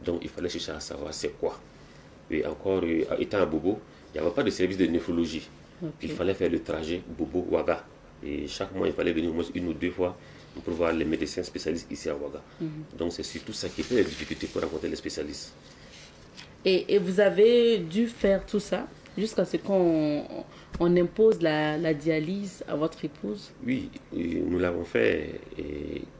Speaker 4: Donc il fallait chercher à savoir c'est quoi. Et encore, étant à Bobo, il n'y avait pas de service de néphrologie. Il fallait faire le trajet Bobo-Ouaga. Et chaque mois, il fallait venir au moins 1 ou 2 fois pour voir les médecins spécialistes ici à Ouaga. Donc c'est surtout ça qui était la difficulté pour rencontrer les spécialistes.
Speaker 1: Et vous avez dû faire tout ça jusqu'à ce qu'on impose la dialyse à votre épouse?
Speaker 4: Oui, nous l'avons fait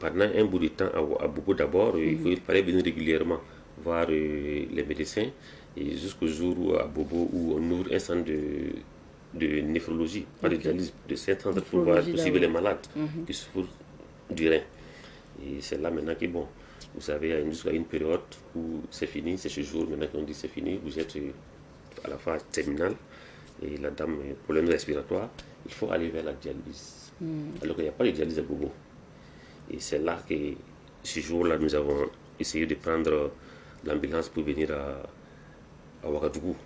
Speaker 4: pendant un bout de temps à Bobo d'abord. Il fallait venir régulièrement voir les médecins. Et jusqu'au jour où, à Bobo où on ouvre un centre de néphrologie, pas de dialyse, de centre pour pouvoir suivre les malades qui souffrent du rein. Et c'est là maintenant que, bon, vous savez, jusqu'à une période où c'est fini, c'est ce jour maintenant qu'on dit c'est fini, vous êtes à la phase terminale, et la dame, problème respiratoire, il faut aller vers la dialyse. Alors qu'il n'y a pas de dialyse à Bobo. Et c'est là que, ce jour-là, nous avons essayé de prendre l'ambulance pour venir à Ouagadougou.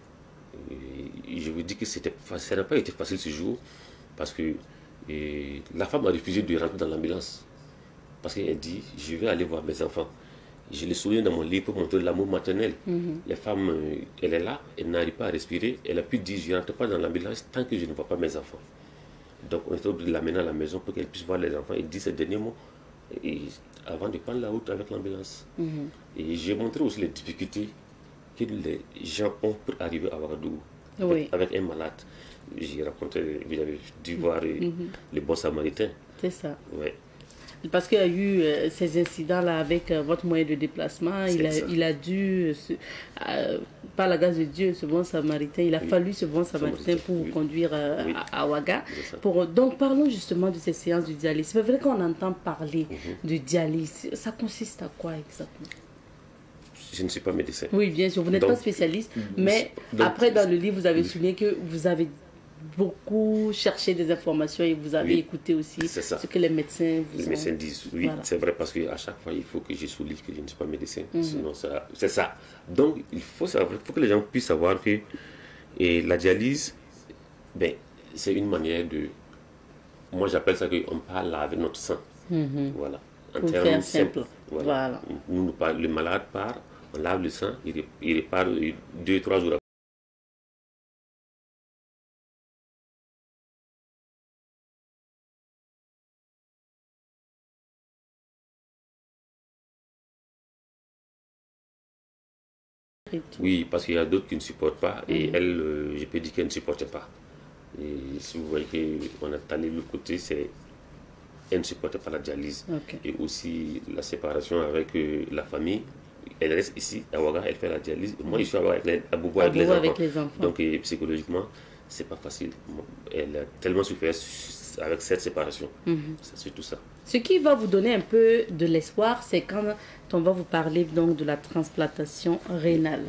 Speaker 4: Et je vous dis que ça n'a pas été facile ce jour parce que la femme a refusé de rentrer dans l'ambulance parce qu'elle dit je vais aller voir mes enfants. Je le souviens dans mon livre pour montrer l'amour maternel. La femme, elle est là, elle n'arrive pas à respirer, elle a pu dire je ne rentre pas dans l'ambulance tant que je ne vois pas mes enfants. Donc on est obligé de l'amener à la maison pour qu'elle puisse voir les enfants et dire ces derniers mots avant de prendre la route avec l'ambulance. Et j'ai montré aussi les difficultés que les gens ont pour arriver à Ouagadougou avec un malade. J'ai raconté, vous avez dû voir le bon samaritain.
Speaker 1: C'est ça.
Speaker 4: Ouais.
Speaker 1: Parce qu'il y a eu ces incidents-là avec votre moyen de déplacement. Il a dû, par la grâce de Dieu, ce bon samaritain, il a fallu ce bon samaritain pour vous conduire à Ouaga. Donc parlons justement de ces séances de dialyse. C'est vrai qu'on entend parler de dialyse. Ça consiste à quoi exactement?
Speaker 4: Je ne suis pas médecin.
Speaker 1: Oui, bien sûr, vous n'êtes pas spécialiste, mais après dans le livre, vous avez souligné que vous avez beaucoup cherché des informations et vous avez écouté aussi ce que les médecins vous
Speaker 4: médecins disent. Oui, c'est vrai, parce qu'à chaque fois, il faut que je souligne que je ne suis pas médecin. Sinon, c'est ça. Donc, il faut que les gens puissent savoir que la dialyse, c'est une manière de... Moi, j'appelle ça qu'on parle laver notre sang. Voilà.
Speaker 1: En termes simples.
Speaker 4: Voilà. Le malade part, on lave le sang, il repart 2-3 jours après. Oui, parce qu'il y a d'autres qui ne supportent pas et elle, je peux dire qu'elle ne supportait pas. Et si vous voyez qu'on a talé le côté, elle ne supportait pas la dialyse. Et aussi la séparation avec la famille. Elle reste ici à Ouaga, elle fait la dialyse. Moi, je suis à Bobo avec les enfants. Donc psychologiquement, c'est pas facile. Elle a tellement souffert avec cette séparation. C'est tout ça.
Speaker 1: Ce qui va vous donner un peu de l'espoir, c'est quand on va vous parler donc de la transplantation rénale.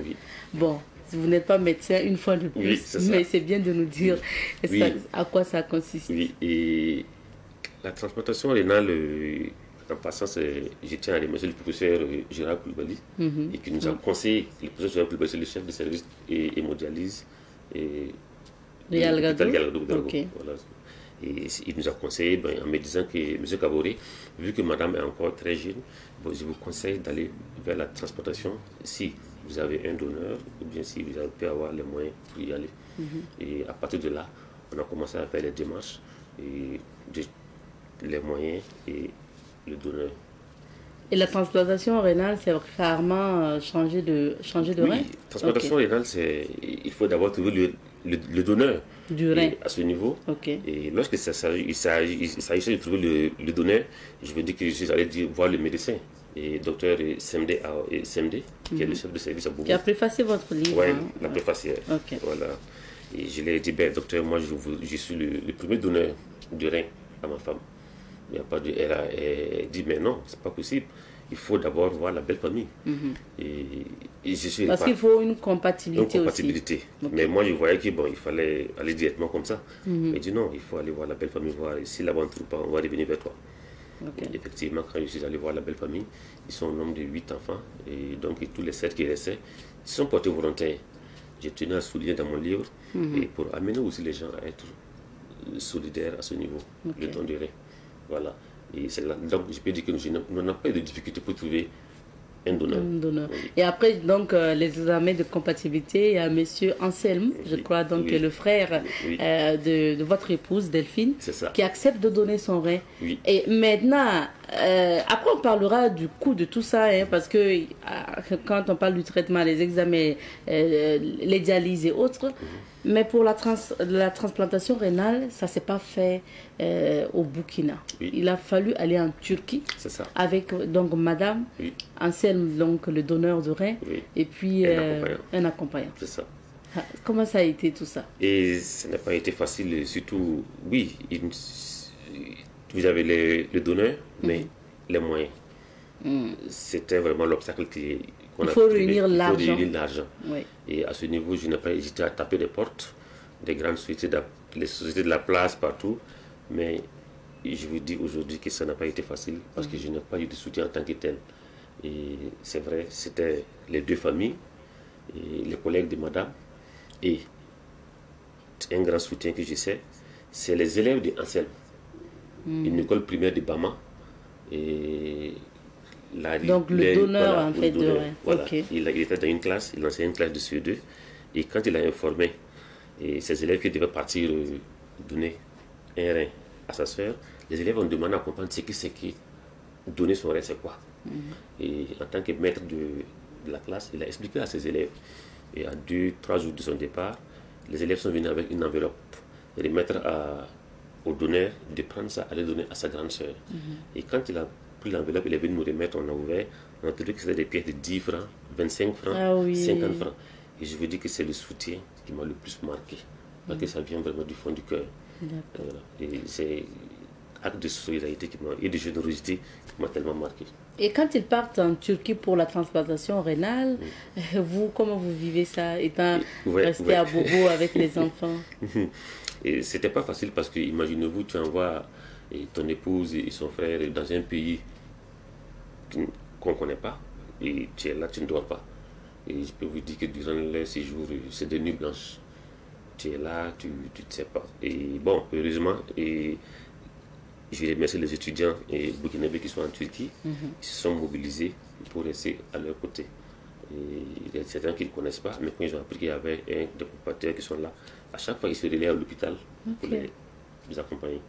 Speaker 1: Bon, vous n'êtes pas médecin une fois de plus, mais c'est bien de nous dire à quoi ça consiste.
Speaker 4: Oui, et la transplantation rénale, en passant, je tiens à remercier le professeur Gérard Koulibaly et qui nous a conseillé. Le professeur Gérard Koulibaly, c'est le chef de service hémodialyse et
Speaker 1: Galgado.
Speaker 4: Voilà. Et il nous a conseillé en me disant que, M. Kaboré, vu que madame est encore très jeune, je vous conseille d'aller vers la transplantation si vous avez un donneur ou bien si vous pouvez avoir les moyens pour y aller. Et à partir de là, on a commencé à faire les démarches, et les moyens et le donneur.
Speaker 1: Et la transplantation rénale, c'est rarement changer de rein?
Speaker 4: Oui, transplantation rénale, il faut d'abord trouver le donneur
Speaker 1: du rein
Speaker 4: à ce niveau. Et lorsque il s'agissait de trouver le donneur, je veux dire que je suis allé voir le médecin, et docteur SMD, qui est le chef de service à Boubou.
Speaker 1: Qui a préfacé votre livre.
Speaker 4: Oui, la préfacière. Voilà. Et je lui ai dit, docteur, moi je suis le premier donneur de rein à ma femme. Il n'y a pas de... Elle a dit, mais non, c'est pas possible. Il faut d'abord voir la belle famille. Et je suis
Speaker 1: parce qu'il faut une compatibilité aussi.
Speaker 4: Mais moi, je voyais qu'il fallait aller directement comme ça. Mais dit non, il faut aller voir la belle famille, voir. Et si là-bas on ne trouve pas, on va revenir vers toi. Et effectivement, quand je suis allé voir la belle famille, ils sont au nombre de 8 enfants. Et donc, tous les 7 qui restaient, ils sont portés volontaires. J'ai tenu à souligner dans mon livre, et pour amener aussi les gens à être solidaires à ce niveau, le don de rein. Voilà. Et c'est là, donc je peux dire que nous n'avons pas eu de difficulté pour trouver un donneur.
Speaker 1: Oui. Et après, donc, les examens de compatibilité, il y a M. Anselme, je crois, donc le frère de votre épouse, Delphine, qui accepte de donner son rein. Et maintenant, après on parlera du coût de tout ça, parce que quand on parle du traitement, les examens, les dialyses et autres, mais pour la transplantation rénale, ça ne s'est pas fait au Burkina. Il a fallu aller en Turquie avec donc madame Anselme, donc le donneur de rein, et puis un accompagnant.
Speaker 4: C'est ça.
Speaker 1: Comment ça a été tout ça?
Speaker 4: Et ça n'a pas été facile, surtout, oui, vous avez le donneur, mais les moyens. C'était vraiment l'obstacle
Speaker 1: il faut réunir l'argent.
Speaker 4: Et à ce niveau, je n'ai pas hésité à taper des portes, des grandes sociétés, les sociétés de la place partout. Mais je vous dis aujourd'hui que ça n'a pas été facile parce que je n'ai pas eu de soutien en tant que tel. Et c'est vrai, c'était les deux familles, et les collègues de madame, et un grand soutien que je sais, c'est les élèves de Anselme, une école primaire de Bama. Et
Speaker 1: donc le donneur en fait de rein.
Speaker 4: Voilà. Il était dans une classe, il enseignait une classe de CE2, et quand il a informé ses élèves qui devaient partir donner un rein à sa soeur, les élèves ont demandé à comprendre ce que c'est que donner son rein, c'est quoi. Et en tant que maître de la classe, il a expliqué à ses élèves. Et à 2-3 jours de son départ, les élèves sont venus avec une enveloppe et de mettre au donneur de prendre ça, à le donner à sa grande soeur. Et quand il a pris l'enveloppe, il est venu nous remettre, on a ouvert, on a trouvé que c'était des pièces de 10 francs, 25 francs, 50 francs. Et je veux dire que c'est le soutien qui m'a le plus marqué, parce que ça vient vraiment du fond du cœur. Et c'est acte de solidarité et de générosité qui m'a tellement marqué.
Speaker 1: Et quand ils partent en Turquie pour la transplantation rénale, vous, comment vous vivez ça, étant resté à Bobo avec les enfants?
Speaker 4: Et c'était pas facile parce que, imaginez-vous, tu envoies ton épouse et son frère dans un pays qu'on ne connaît pas, et tu es là, tu ne dors pas. Et je peux vous dire que durant leur séjour, c'est des nuits blanches. Tu es là, tu ne sais pas. Et bon, heureusement, et je remercie les étudiants burkinabés qui sont en Turquie, ils se sont mobilisés pour rester à leur côté. Et il y a certains qui ne connaissent pas, mais quand ils ont appris qu'il y avait des compatriotes qui sont là, à chaque fois ils se relaient à l'hôpital pour les accompagner.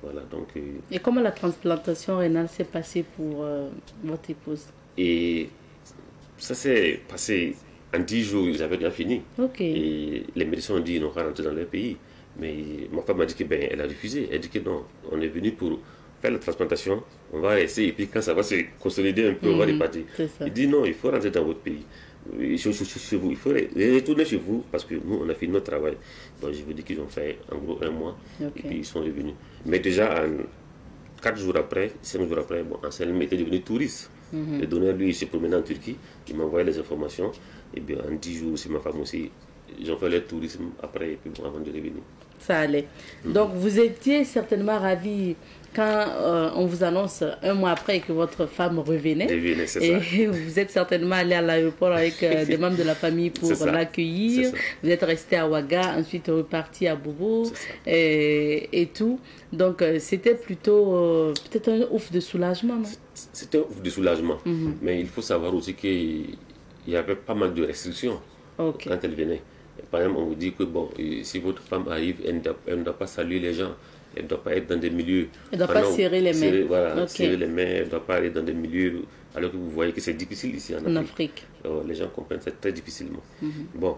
Speaker 4: Voilà, donc,
Speaker 1: et comment la transplantation rénale s'est passée pour votre épouse?
Speaker 4: Et ça s'est passé en 10 jours, ils avaient déjà fini. Et les médecins ont dit qu'ils n'ont pas rentré dans leur pays. Mais ma femme m'a dit qu'elle a refusé. Elle dit que non, on est venu pour faire la transplantation, on va rester, et puis quand ça va se consolider un peu, on va repartir. Il dit non, il faut rentrer dans votre pays. Chez vous, il faut retourner chez vous parce que nous, on a fini notre travail. Donc, je vous dis qu'ils ont fait en gros 1 mois, et puis ils sont revenus. Mais déjà, 4 jours après, 5 jours après, Anselme était devenu touriste. Le donneur, lui, il se promenait en Turquie, il m'envoyait les informations, et bien en 10 jours, c'est ma femme aussi ils ont fait leur tourisme après, et puis bon, avant de revenir.
Speaker 1: Ça allait. Donc, vous étiez certainement ravi quand on vous annonce un mois après que votre femme revenait.
Speaker 4: Revenait, c'est
Speaker 1: et
Speaker 4: ça.
Speaker 1: vous êtes certainement allé à l'aéroport avec des membres de la famille pour l'accueillir. Vous êtes resté à Ouaga, ensuite reparti à Bobo et tout. Donc, c'était plutôt peut-être un ouf de soulagement, non?
Speaker 4: C'était un ouf de soulagement. Mais il faut savoir aussi qu'il y avait pas mal de restrictions quand elle venait. Par exemple, on vous dit que bon, si votre femme arrive, elle ne doit pas saluer les gens, elle ne doit pas être dans des milieux.
Speaker 1: Elle ne doit pas serrer les mains.
Speaker 4: Voilà, serrer les mains, elle ne doit pas aller dans des milieux, alors que vous voyez que c'est difficile ici en Afrique. Alors, les gens comprennent ça très difficilement. Bon,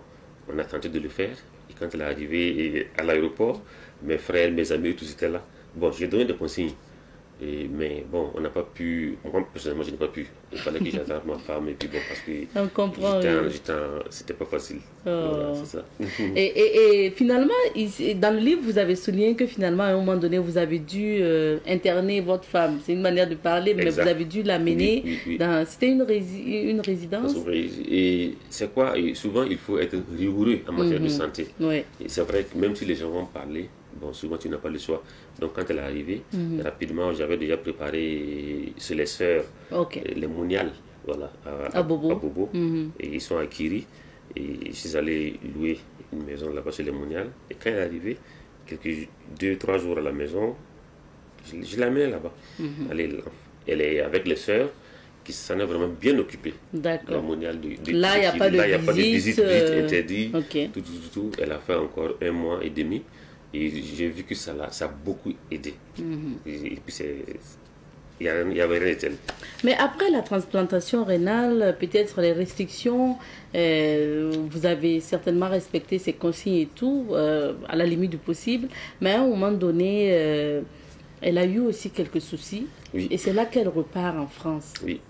Speaker 4: on a tenté de le faire, et quand elle est arrivée à l'aéroport, mes frères, mes amis, tous étaient là. Bon, j'ai donné des consignes. Mais bon, on n'a pas pu, moi personnellement je n'ai pas pu, il fallait que j'attrape ma femme et puis bon, parce que c'était pas facile. Voilà, c'est ça.
Speaker 1: Et finalement, dans le livre, vous avez souligné que finalement, à un moment donné, vous avez dû interner votre femme. C'est une manière de parler, mais vous avez dû l'amener dans... C'était une résidence.
Speaker 4: Et c'est quoi? Et souvent, il faut être rigoureux en matière de santé. Et c'est vrai que même si les gens vont parler, bon, souvent tu n'as pas le choix. Donc quand elle est arrivée, rapidement, j'avais déjà préparé sur les sœurs, les moniales, voilà, à Bobo. Et ils sont à Kiri. Et je suis allé louer une maison là-bas chez les moniales. Et quand elle est arrivée, quelques 2-3 jours à la maison, je l'ai amenée là-bas. Elle est avec les sœurs qui s'en est vraiment bien occupée.
Speaker 1: D'accord.
Speaker 4: La moniale
Speaker 1: là, il n'y a pas de
Speaker 4: visite interdite. Tout. Elle a fait encore 1 mois et demi. Et j'ai vu que ça a beaucoup aidé. Et puis, il n'y avait rien de tel.
Speaker 1: Mais après la transplantation rénale, peut-être les restrictions, vous avez certainement respecté ces consignes et tout, à la limite du possible. Mais à un moment donné, elle a eu aussi quelques soucis. Et c'est là qu'elle repart en France.
Speaker 4: Oui.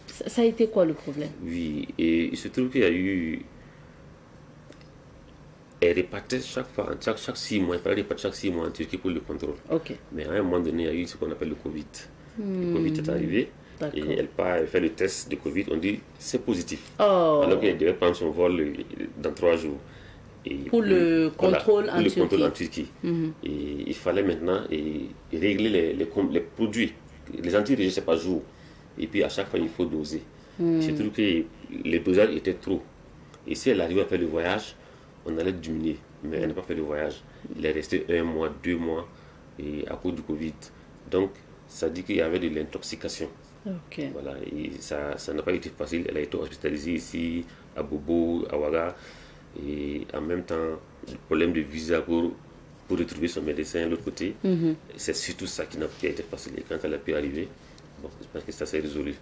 Speaker 1: Ça a été quoi le problème?
Speaker 4: Oui, et il se trouve qu'il y a eu... Elle repartait chaque fois, chaque 6 mois, il fallait repartir chaque 6 mois en Turquie pour le contrôle. Mais à un moment donné, il y a eu ce qu'on appelle le Covid. Le Covid est arrivé et elle fait le test de Covid, on dit c'est positif. Alors qu'elle devait prendre son vol dans 3 jours. Et
Speaker 1: pour le contrôle en
Speaker 4: Turquie. Et il fallait maintenant régler les produits. Les antiviraux, c'est pas jour. Et puis à chaque fois, il faut doser. Je trouve que les dosages étaient trop. Et si elle arrivait à faire le voyage, on allait diminuer, mais elle n'a pas fait le voyage. Il est resté 1 mois, 2 mois et à cause du Covid. Donc, ça dit qu'il y avait de l'intoxication. Voilà, et ça n'a pas été facile. Elle a été hospitalisée ici, à Bobo, à Ouaga. Et en même temps, le problème de visa pour retrouver son médecin de l'autre côté. C'est surtout ça qui n'a pas été facile. Et quand elle a pu arriver, bon, je pense que ça s'est résolu.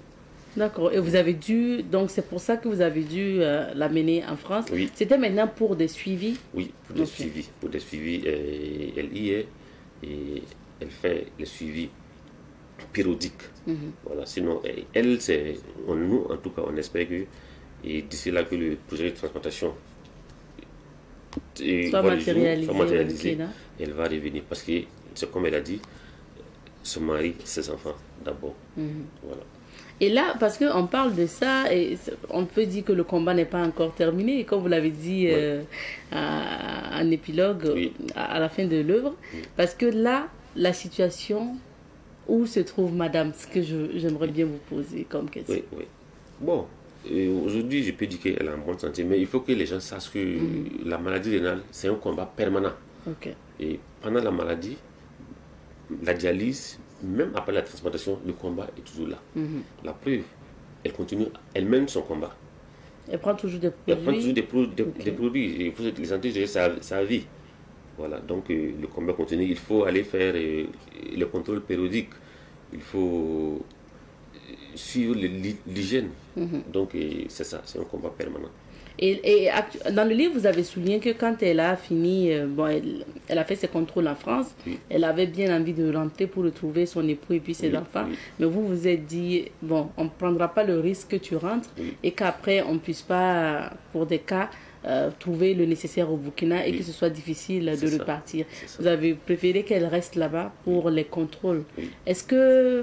Speaker 1: D'accord. Et vous avez dû, donc c'est pour ça que vous avez dû l'amener en France.
Speaker 4: Oui.
Speaker 1: C'était maintenant pour des suivis?
Speaker 4: Oui, pour des suivis. Pour des suivis, elle y est et elle fait les suivis périodiques. Voilà. Sinon, elle, nous, en tout cas, on espère que d'ici là que le projet de transplantation
Speaker 1: soit matérialisé,
Speaker 4: elle va revenir. Parce que, c'est comme elle a dit, son mari, ses enfants d'abord. Voilà.
Speaker 1: Et là, parce qu'on parle de ça, et on peut dire que le combat n'est pas encore terminé, comme vous l'avez dit en épilogue, à la fin de l'œuvre. Parce que là, la situation, où se trouve madame, ce que j'aimerais bien vous poser comme question.
Speaker 4: Bon, aujourd'hui, je peux dire qu'elle est en bonne santé, mais il faut que les gens sachent que la maladie rénale, c'est un combat permanent. Et pendant la maladie, la dialyse, même après la transplantation, le combat est toujours là. La preuve, elle continue, elle mène son combat.
Speaker 1: Elle prend toujours des produits.
Speaker 4: Elle prend toujours des produits. Il faut les antégérer sa vie. Voilà, donc le combat continue. Il faut aller faire le contrôle périodique. Il faut suivre l'hygiène. Donc c'est ça, c'est un combat permanent.
Speaker 1: Et dans le livre, vous avez souligné que quand elle a fini, elle a fait ses contrôles en France, elle avait bien envie de rentrer pour retrouver son époux et puis ses enfants. Mais vous vous êtes dit, bon, on ne prendra pas le risque que tu rentres et qu'après, on ne puisse pas, pour des cas, trouver le nécessaire au Burkina et que ce soit difficile de repartir. Vous avez préféré qu'elle reste là-bas pour les contrôles. Est-ce que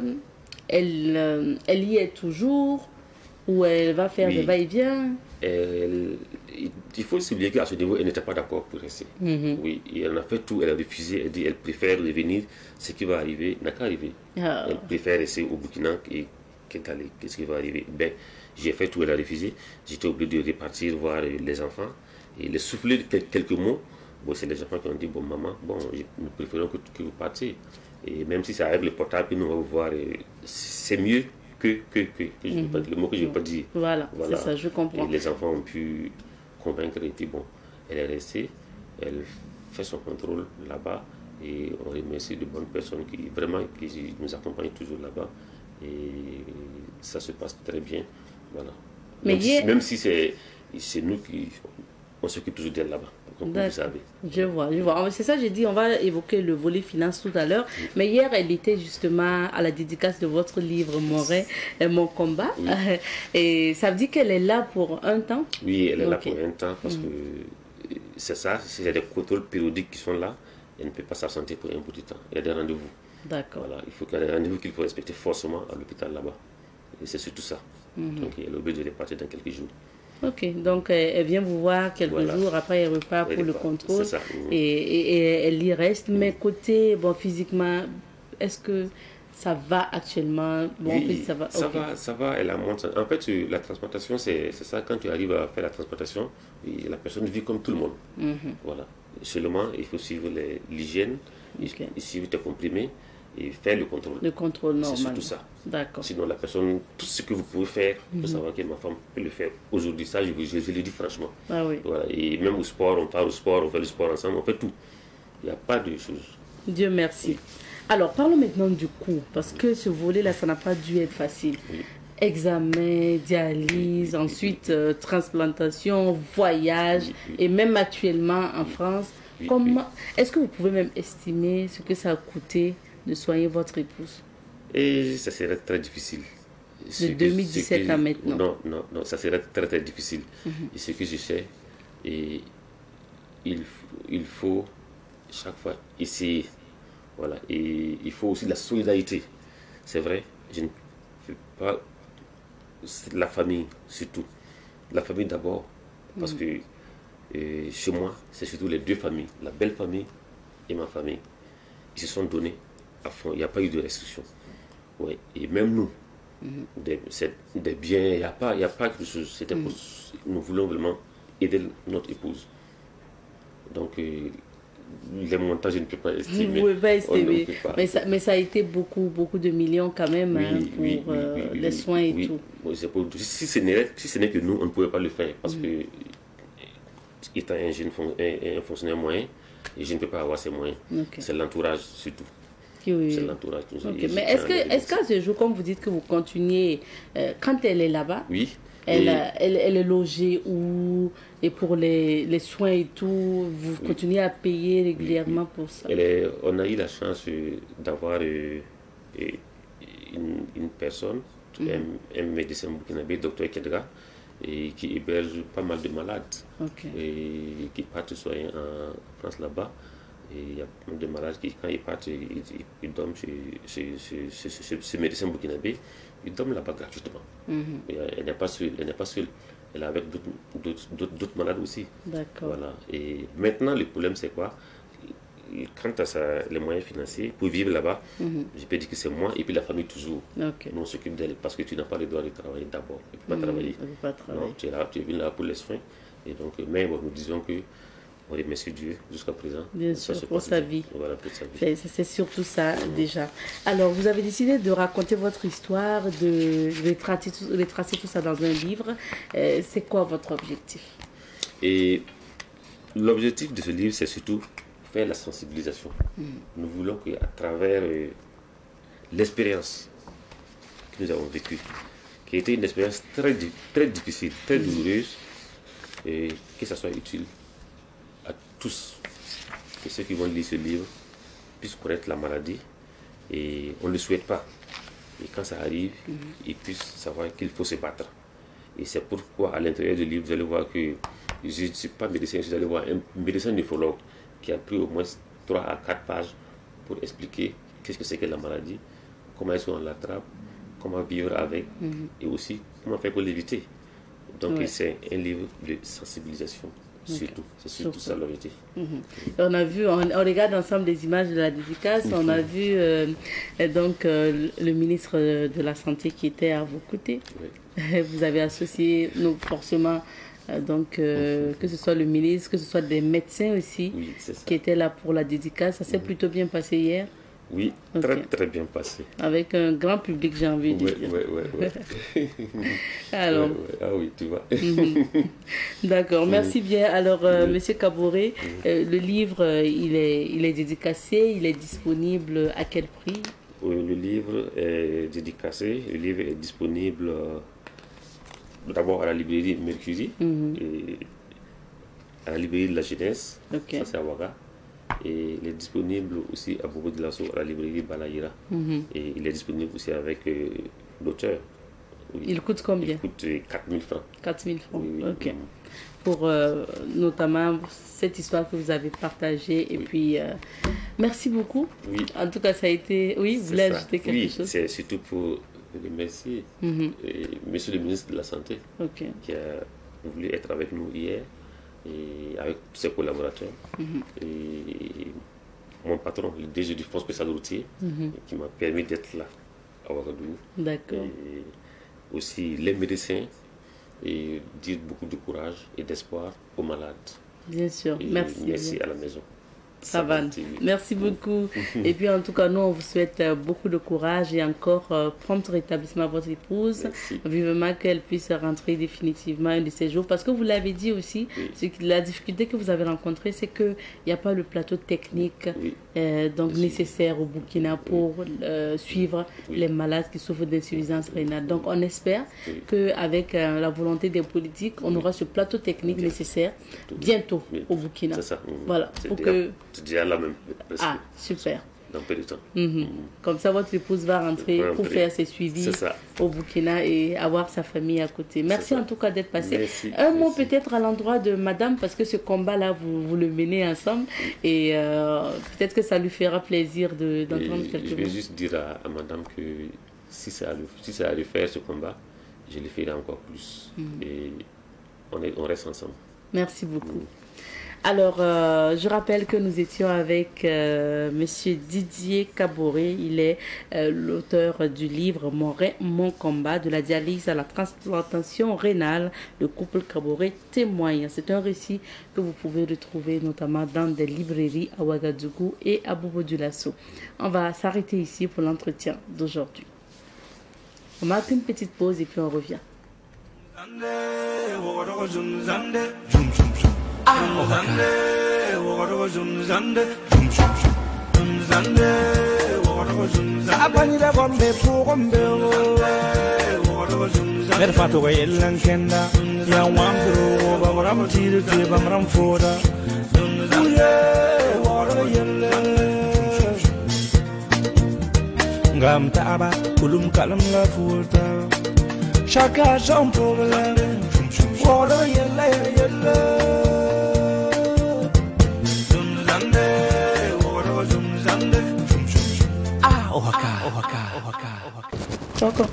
Speaker 1: elle y est toujours ou elle va faire des va-et-vient?
Speaker 4: il faut souligner qu'à ce niveau, elle n'était pas d'accord pour rester. Oui, et elle a fait tout, elle a refusé, elle dit elle préfère revenir. Ce qui va arriver n'a qu'à arriver. Elle préfère rester au Burkina qu'aller. Qu'est-ce qui va arriver? Ben, j'ai fait tout, elle a refusé. J'étais obligé de repartir voir les enfants et les souffler quelques mots. Bon, c'est les enfants qui ont dit, bon maman, bon, nous préférons que vous partiez. Et même si c'est avec le portable, puis nous on va vous voir, c'est mieux que le mot que je ne vais pas dire.
Speaker 1: Voilà. C'est ça, je comprends.
Speaker 4: Et les enfants ont pu convaincre et puis bon, elle est restée, elle fait son contrôle là-bas et on remercie de bonnes personnes qui nous accompagnent toujours là-bas et ça se passe très bien. Voilà.
Speaker 1: Mais
Speaker 4: même si c'est nous qui on s'occupe toujours d'elle là-bas. Comme vous savez.
Speaker 1: Je vois. C'est ça, j'ai dit, on va évoquer le volet finance tout à l'heure. Mais hier, elle était justement à la dédicace de votre livre, Mon combat. Oui. Et ça veut dire qu'elle est là pour un temps?
Speaker 4: Oui, elle est là pour un temps parce que c'est ça, s'il y a des contrôles périodiques qui sont là, elle ne peut pas s'absenter pour un bout de temps. Il y a des rendez-vous.
Speaker 1: D'accord.
Speaker 4: Voilà, il faut qu'il y ait des rendez-vous qu'il faut respecter forcément à l'hôpital là-bas. Et c'est surtout ça. Donc, elle est obligée de repartir dans quelques jours.
Speaker 1: Ok, donc elle vient vous voir quelques jours, après elle repart pour le contrôle et elle y reste. Mais côté, bon, physiquement, est-ce que ça va actuellement? Bon,
Speaker 4: oui, ça va, elle a monté. En fait, la transplantation, c'est ça, quand tu arrives à faire la transplantation, la personne vit comme tout le monde. Voilà. Seulement, il faut suivre l'hygiène, suivre tes comprimés et faire le contrôle.
Speaker 1: Le contrôle normal.
Speaker 4: C'est surtout ça.
Speaker 1: D'accord.
Speaker 4: Sinon, la personne, tout ce que vous pouvez faire, il faut savoir que ma femme peut le faire aujourd'hui. Ça, je le dis franchement.
Speaker 1: Ah oui.
Speaker 4: Voilà. Et même au sport, on part au sport, on fait le sport ensemble, on fait tout. Il n'y a pas de choses.
Speaker 1: Dieu merci. Oui. Alors, parlons maintenant du coût, parce que ce volet-là, ça n'a pas dû être facile. Oui. Examen, dialyse, ensuite transplantation, voyage, et même actuellement en France. Est-ce que vous pouvez même estimer ce que ça a coûté de soigner votre épouse?
Speaker 4: Et ça serait très difficile.
Speaker 1: De 2017 à maintenant.
Speaker 4: Non, ça serait très très difficile. Et ce que je sais, et il faut chaque fois essayer. Voilà. Et il faut aussi de la solidarité. C'est vrai, je ne fais pas la famille surtout. La famille d'abord, parce que chez moi, c'est surtout les deux familles, la belle famille et ma famille. Ils se sont donnés à fond, il n'y a pas eu de restriction. Ouais. Et même nous, des biens, il n'y a pas quelque chose. Nous voulons vraiment aider notre épouse. Donc, les montants, je ne peux pas estimer.
Speaker 1: Vous ne pouvez pas estimer. Mais ça a été beaucoup de millions quand même pour les soins et tout.
Speaker 4: Oui, si ce n'est que nous, on ne pouvait pas le faire parce que, étant un fonctionnaire moyen, et je ne peux pas avoir ces moyens. C'est l'entourage surtout.
Speaker 1: Oui.
Speaker 4: C'est l'entourage.
Speaker 1: Mais est-ce qu'à ce jour, comme vous dites que vous continuez, quand elle est là-bas,
Speaker 4: oui.
Speaker 1: Elle est logée où? Et pour les soins et tout, vous continuez à payer régulièrement pour ça?
Speaker 4: On a eu la chance d'avoir une personne, un médecin burkinabé, Dr Kedra, et qui héberge pas mal de malades. Et qui partent soigner en France là-bas. Et il y a pas mal de malades qui, quand ils partent, ils dorment chez ce médecin burkinabé. Ils dorment là-bas gratuitement. Elle n'est pas seule. Elle est avec d'autres malades aussi.
Speaker 1: D'accord.
Speaker 4: Voilà. Et maintenant, le problème, c'est quoi? Quant à les moyens financiers, pour vivre là-bas, je peux dire que c'est moi et puis la famille toujours. Nous, on s'occupe d'elle parce que tu n'as pas le droit de travailler d'abord. Tu ne peux pas travailler. Non, tu es là, tu es venu là pour les soins. Et donc, mais bon, nous disons que on remercie Dieu jusqu'à présent.
Speaker 1: Bien sûr, pour sa vie.
Speaker 4: Voilà, pour sa vie.
Speaker 1: C'est surtout ça, déjà. Alors, vous avez décidé de raconter votre histoire, de retracer tout ça dans un livre. C'est quoi votre objectif? Et
Speaker 4: l'objectif de ce livre, c'est surtout faire la sensibilisation. Nous voulons qu'à travers l'expérience que nous avons vécue, qui a été une expérience très, très difficile, très douloureuse, et que ça soit utile à tous, que ceux qui vont lire ce livre puissent connaître la maladie, et on ne le souhaite pas. Et quand ça arrive, ils puissent savoir qu'il faut se battre. Et c'est pourquoi à l'intérieur du livre, vous allez voir que je ne suis pas médecin, vous allez voir un médecin néphrologue qui a pris au moins 3 à 4 pages pour expliquer qu'est-ce que c'est que la maladie, comment est-ce qu'on l'attrape, comment vivre avec, et aussi comment faire pour l'éviter. Donc c'est un livre de sensibilisation. Surtout, c'est surtout ça l'objectif.
Speaker 1: On a vu, on regarde ensemble des images de la dédicace, on a vu donc le ministre de la Santé qui était à vos côtés. Vous avez associé nous forcément, donc que ce soit le ministre, que ce soit des médecins aussi qui étaient là pour la dédicace. Ça s'est plutôt bien passé hier.
Speaker 4: Oui, très bien passé.
Speaker 1: Avec un grand public, j'ai envie de dire.
Speaker 4: Oui.
Speaker 1: Alors,
Speaker 4: ah oui, tu vois.
Speaker 1: D'accord, merci bien. Alors, Monsieur Kaboré, le livre, il est dédicacé, il est disponible à quel prix?
Speaker 4: Le livre est dédicacé, le livre est disponible d'abord à la librairie Mercury, et à la librairie de la jeunesse, ça c'est à Ouaga. Et il est disponible aussi à Bobo Dioulasso, à la librairie Balaïra. Et il est disponible aussi avec l'auteur.
Speaker 1: Il coûte combien?
Speaker 4: Il coûte 4 000 francs.
Speaker 1: 4 000 francs, ok. Pour notamment cette histoire que vous avez partagée. Et puis, merci beaucoup. Oui. En tout cas, ça a été... Oui, vous voulez ajouter quelque chose?
Speaker 4: Oui, c'est surtout pour remercier Monsieur le ministre de la Santé qui a voulu être avec nous hier. Et avec tous ses collaborateurs et mon patron, le DG du Fonds spécial routier, qui m'a permis d'être là à Ouagadougou.
Speaker 1: D'accord.
Speaker 4: Et aussi les médecins, et dire beaucoup de courage et d'espoir aux malades.
Speaker 1: Bien sûr, merci.
Speaker 4: Merci à la maison.
Speaker 1: Ça va. Merci beaucoup. Et puis en tout cas, nous, on vous souhaite beaucoup de courage et encore prompt rétablissement à votre épouse.
Speaker 4: Merci.
Speaker 1: Vivement qu'elle puisse rentrer définitivement un de ces jours. Parce que vous l'avez dit aussi, la difficulté que vous avez rencontrée, c'est qu'il n'y a pas le plateau technique donc nécessaire au Burkina pour suivre les malades qui souffrent d'insuffisance rénale. Donc on espère qu'avec la volonté des politiques, on aura ce plateau technique nécessaire bientôt au Burkina.
Speaker 4: C'est ça.
Speaker 1: Voilà. Pour que...
Speaker 4: C'est déjà là même.
Speaker 1: Ah, super.
Speaker 4: Dans peu de temps.
Speaker 1: Comme ça, votre épouse va rentrer pour faire ses suivis au Burkina et avoir sa famille à côté. Merci en tout cas d'être passé. Un mot peut-être à l'endroit de madame, parce que ce combat-là, vous le menez ensemble. Et peut-être que ça lui fera plaisir d'entendre quelque chose.
Speaker 4: Je vais juste dire à madame que si ça a à refaire ce combat, je le ferai encore plus. Et on reste ensemble.
Speaker 1: Merci beaucoup. Alors, je rappelle que nous étions avec Monsieur Didier Kaboré. Il est l'auteur du livre Mon combat, de la dialyse à la transplantation rénale. Le couple Kaboré témoigne. C'est un récit que vous pouvez retrouver notamment dans des librairies à Ouagadougou et à Bobo Dioulasso. On va s'arrêter ici pour l'entretien d'aujourd'hui. On marque une petite pause et puis on revient.
Speaker 5: Ngam taaba kulum kalam la fulta chaka son problème water yella yella zunzande water zunzande oaka.
Speaker 1: D'accord.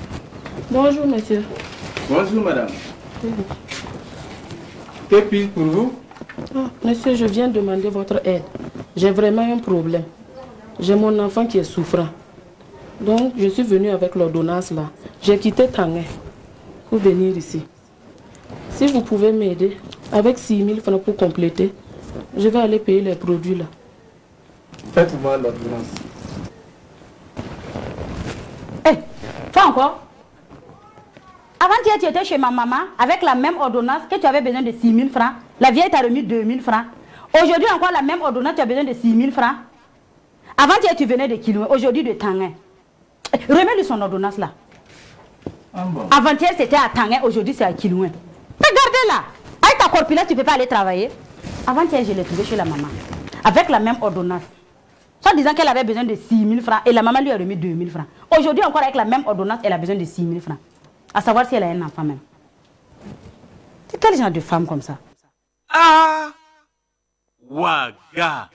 Speaker 1: Bonjour monsieur.
Speaker 6: Bonjour madame. Que puis pour vous?
Speaker 7: Monsieur, je viens demander votre aide. J'ai vraiment un problème. J'ai mon enfant qui est souffrant. Donc, je suis venue avec l'ordonnance là. J'ai quitté Tanguay pour venir ici. Si vous pouvez m'aider, avec 6 000 francs pour compléter, je vais aller payer les produits là.
Speaker 6: Faites-moi l'ordonnance.
Speaker 8: Hé, toi encore? Avant-hier, tu étais chez ma maman avec la même ordonnance que tu avais besoin de 6 000 francs. La vieille t'a remis 2 000 francs. Aujourd'hui, encore la même ordonnance, tu as besoin de 6 000 francs. Avant-hier, tu venais de Kiloué, aujourd'hui de Tanguay. Remets-lui son ordonnance là.
Speaker 6: Bon.
Speaker 8: Avant-hier, c'était à Tanguay, aujourd'hui, c'est à Kiloué. Regardez là. Avec ta corpulence, tu ne peux pas aller travailler. Avant-hier, je l'ai trouvé chez la maman. Avec la même ordonnance. Soit disant qu'elle avait besoin de 6 000 francs et la maman lui a remis 2 000 francs. Aujourd'hui, encore avec la même ordonnance, elle a besoin de 6 000 francs. À savoir si elle a un enfant même. C'est quel genre de femme comme ça?
Speaker 5: Ah Ouaga.